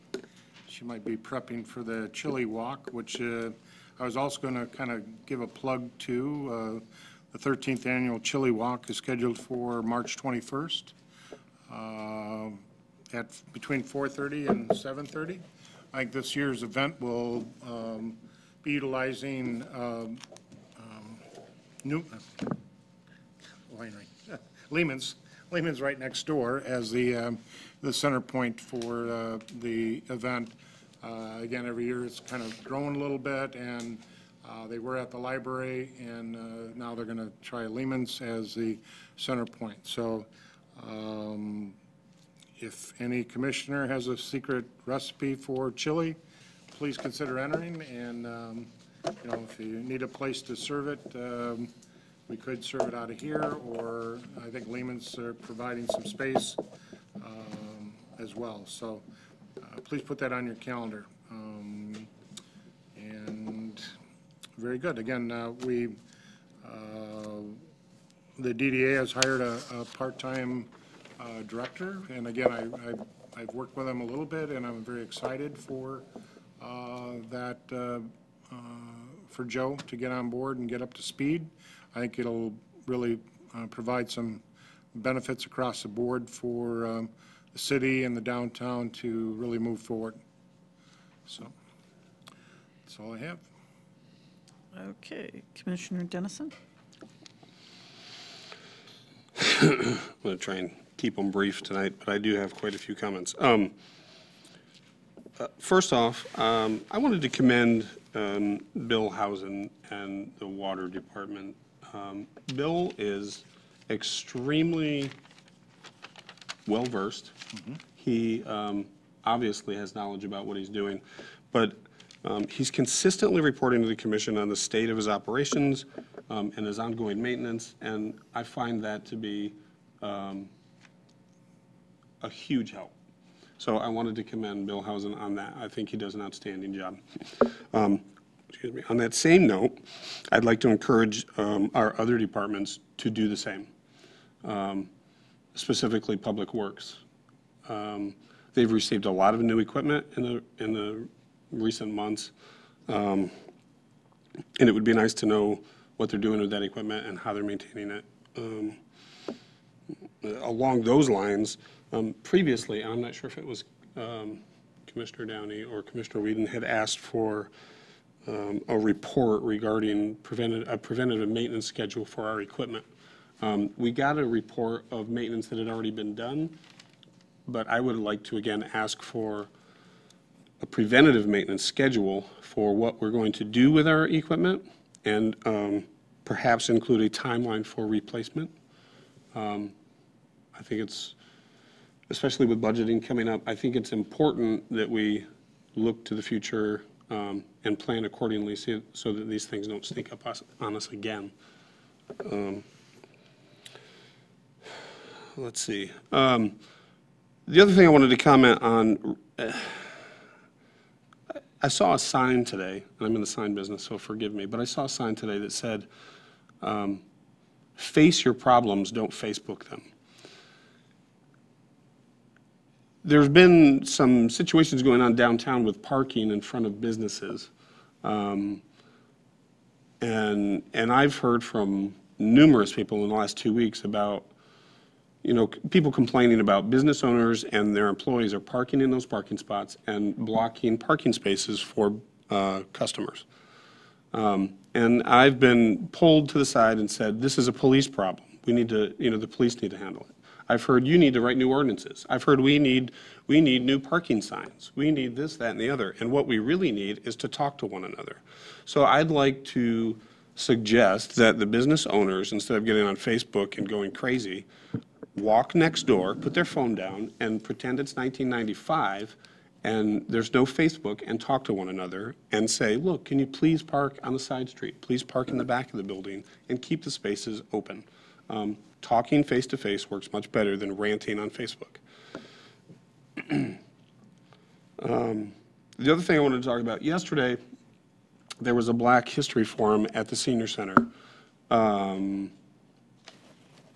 She might be prepping for the chili walk, which I was also going to kind of give a plug to. The 13th annual chili walk is scheduled for March 21st at between 4:30 and 7:30. I think this year's event will be utilizing Lehman's right next door as the center point for the event. Again, every year it's kind of growing a little bit, and they were at the library, and now they're going to try Lehman's as the center point. So if any commissioner has a secret recipe for chili, please consider entering. And you know, if you need a place to serve it, we could serve it out of here, or I think Lehman's are providing some space as well. So please put that on your calendar. And very good. Again, the DDA has hired a part-time director, and again, I've worked with them a little bit, and I'm very excited for that, for Joe to get on board and get up to speed. I think it'll really provide some benefits across the board for the city and the downtown to really move forward. So that's all I have. Okay, Commissioner Dennison? I'm going to try and keep them brief tonight, but I do have quite a few comments. First off, I wanted to commend Bill Housen and the Water Department. Bill is extremely well-versed. He obviously has knowledge about what he's doing, but he's consistently reporting to the commission on the state of his operations and his ongoing maintenance, and I find that to be a huge help. So I wanted to commend Bill Housen on that. I think he does an outstanding job. Excuse me. On that same note, I'd like to encourage our other departments to do the same, specifically Public Works. They've received a lot of new equipment in the recent months, and it would be nice to know what they're doing with that equipment and how they're maintaining it. Along those lines, previously, I'm not sure if it was Commissioner Downey or Commissioner Whedon had asked for a report regarding a preventative maintenance schedule for our equipment. We got a report of maintenance that had already been done, but I would like to again ask for a preventative maintenance schedule for what we're going to do with our equipment, and perhaps include a timeline for replacement. I think it's, especially with budgeting coming up, I think it's important that we look to the future and plan accordingly so that these things don't sneak up on us again. Let's see. The other thing I wanted to comment on, I saw a sign today, and I'm in the sign business, so forgive me, but I saw a sign today that said, face your problems, don't Facebook them. There's been some situations going on downtown with parking in front of businesses. And I've heard from numerous people in the last 2 weeks about, you know, people complaining about business owners and their employees are parking in those parking spots and blocking parking spaces for customers. And I've been pulled to the side and said, this is a police problem. We need to, you know, the police need to handle it. I've heard you need to write new ordinances. I've heard we need new parking signs. We need this, that, and the other. And what we really need is to talk to one another. So I'd like to suggest that the business owners, instead of getting on Facebook and going crazy, walk next door, put their phone down, and pretend it's 1995, and there's no Facebook, and talk to one another and say, look, can you please park on the side street? Please park in the back of the building and keep the spaces open. Talking face-to-face works much better than ranting on Facebook. The other thing I wanted to talk about, yesterday there was a Black History Forum at the Senior Center, and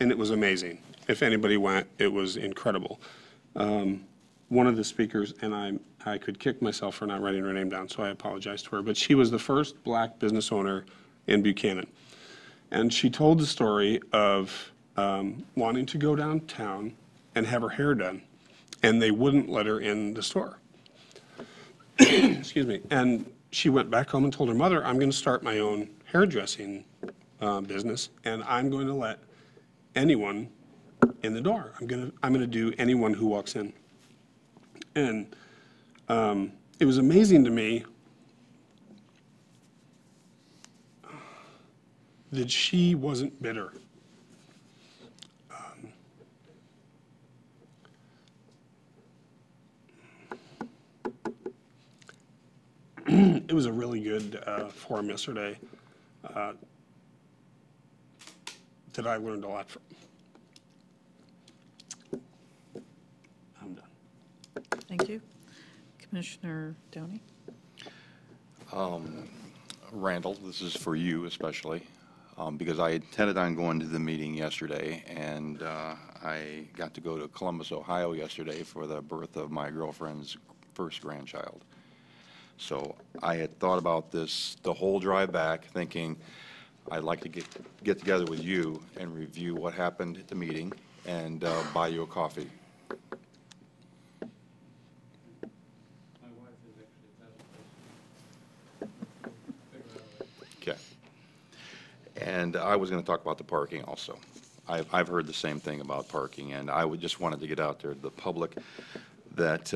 it was amazing. If anybody went, it was incredible. One of the speakers, and I could kick myself for not writing her name down, so I apologize to her, but she was the first Black business owner in Buchanan. And she told the story of wanting to go downtown and have her hair done, and they wouldn't let her in the store. Excuse me. And she went back home and told her mother, I'm going to start my own hairdressing business, and I'm going to let anyone in the door. I'm going to do anyone who walks in. And it was amazing to me that she wasn't bitter. It was a really good forum yesterday that I learned a lot from. I'm done. Thank you. Commissioner Downey? Randall, this is for you especially, because I intended on going to the meeting yesterday, and I got to go to Columbus, Ohio yesterday for the birth of my girlfriend's first grandchild. So I had thought about this the whole drive back, thinking I'd like to get together with you and review what happened at the meeting and buy you a coffee. Okay. And I was going to talk about the parking also. I've heard the same thing about parking, and I would just wanted to get out there to the public that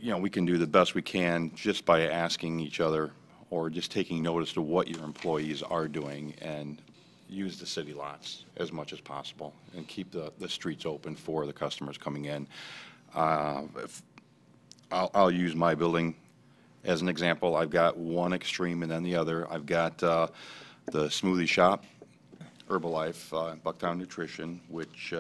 you know, we can do the best we can just by asking each other or just taking notice of what your employees are doing, and use the city lots as much as possible and keep the streets open for the customers coming in. I'll use my building as an example. I've got one extreme and then the other. I've got the smoothie shop, Herbalife, Bucktown Nutrition, which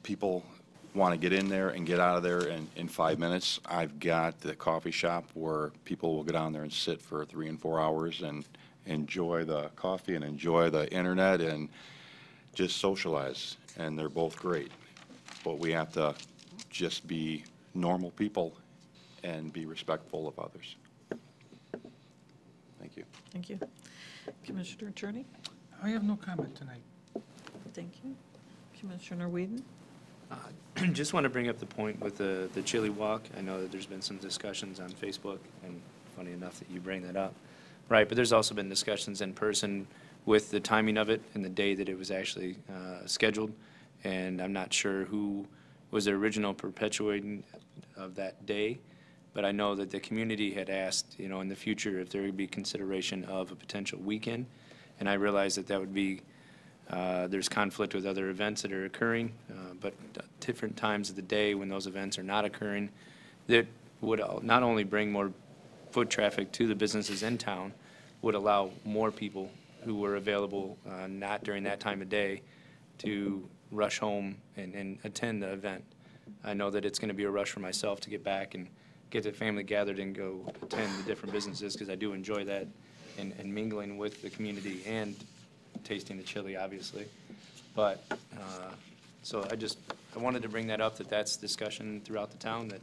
people want to get in there and get out of there in 5 minutes. I've got the coffee shop where people will go down there and sit for 3 and 4 hours and enjoy the coffee and enjoy the internet and just socialize. And they're both great. But we have to just be normal people and be respectful of others. Thank you. Thank you. Commissioner Attorney? I have no comment tonight. Thank you. Commissioner Whedon? Just want to bring up the point with the chili walk. I know that there's been some discussions on Facebook, and funny enough that you bring that up. Right, but there's also been discussions in person with the timing of it and the day that it was actually scheduled, and I'm not sure who was the original perpetuating of that day, but I know that the community had asked, you know, in the future if there would be consideration of a potential weekend, and I realize that that would be there's conflict with other events that are occurring, but different times of the day when those events are not occurring, that would not only bring more foot traffic to the businesses in town, would allow more people who were available not during that time of day to rush home and attend the event. I know that it's going to be a rush for myself to get back and get the family gathered and go attend the different businesses, because I do enjoy that and mingling with the community and tasting the chili, obviously. But, so I wanted to bring that up, that's discussion throughout the town, that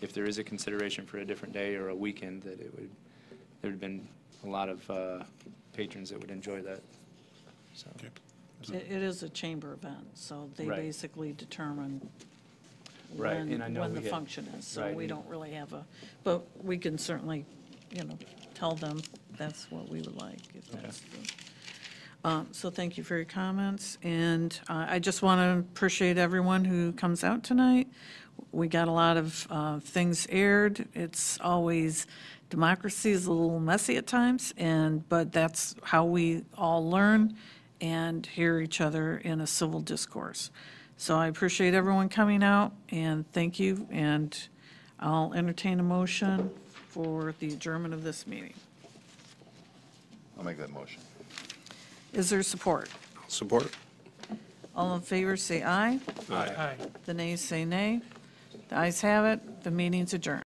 if there is a consideration for a different day or a weekend, that there would have been a lot of patrons that would enjoy that. So. It is a chamber event, so they Right. basically determine Right, and I know when we the had- function is, so right, we and- don't really have but we can certainly, you know, tell them that's what we would like, if that's so thank you for your comments, and I just want to appreciate everyone who comes out tonight. We got a lot of things aired. It's always, democracy is a little messy at times, but that's how we all learn and hear each other in a civil discourse. So I appreciate everyone coming out, and thank you, and I'll entertain a motion for the adjournment of this meeting. I'll make that motion. Is there support? Support. All in favor, say aye. Aye. The nays say nay. The ayes have it. The meeting's adjourned.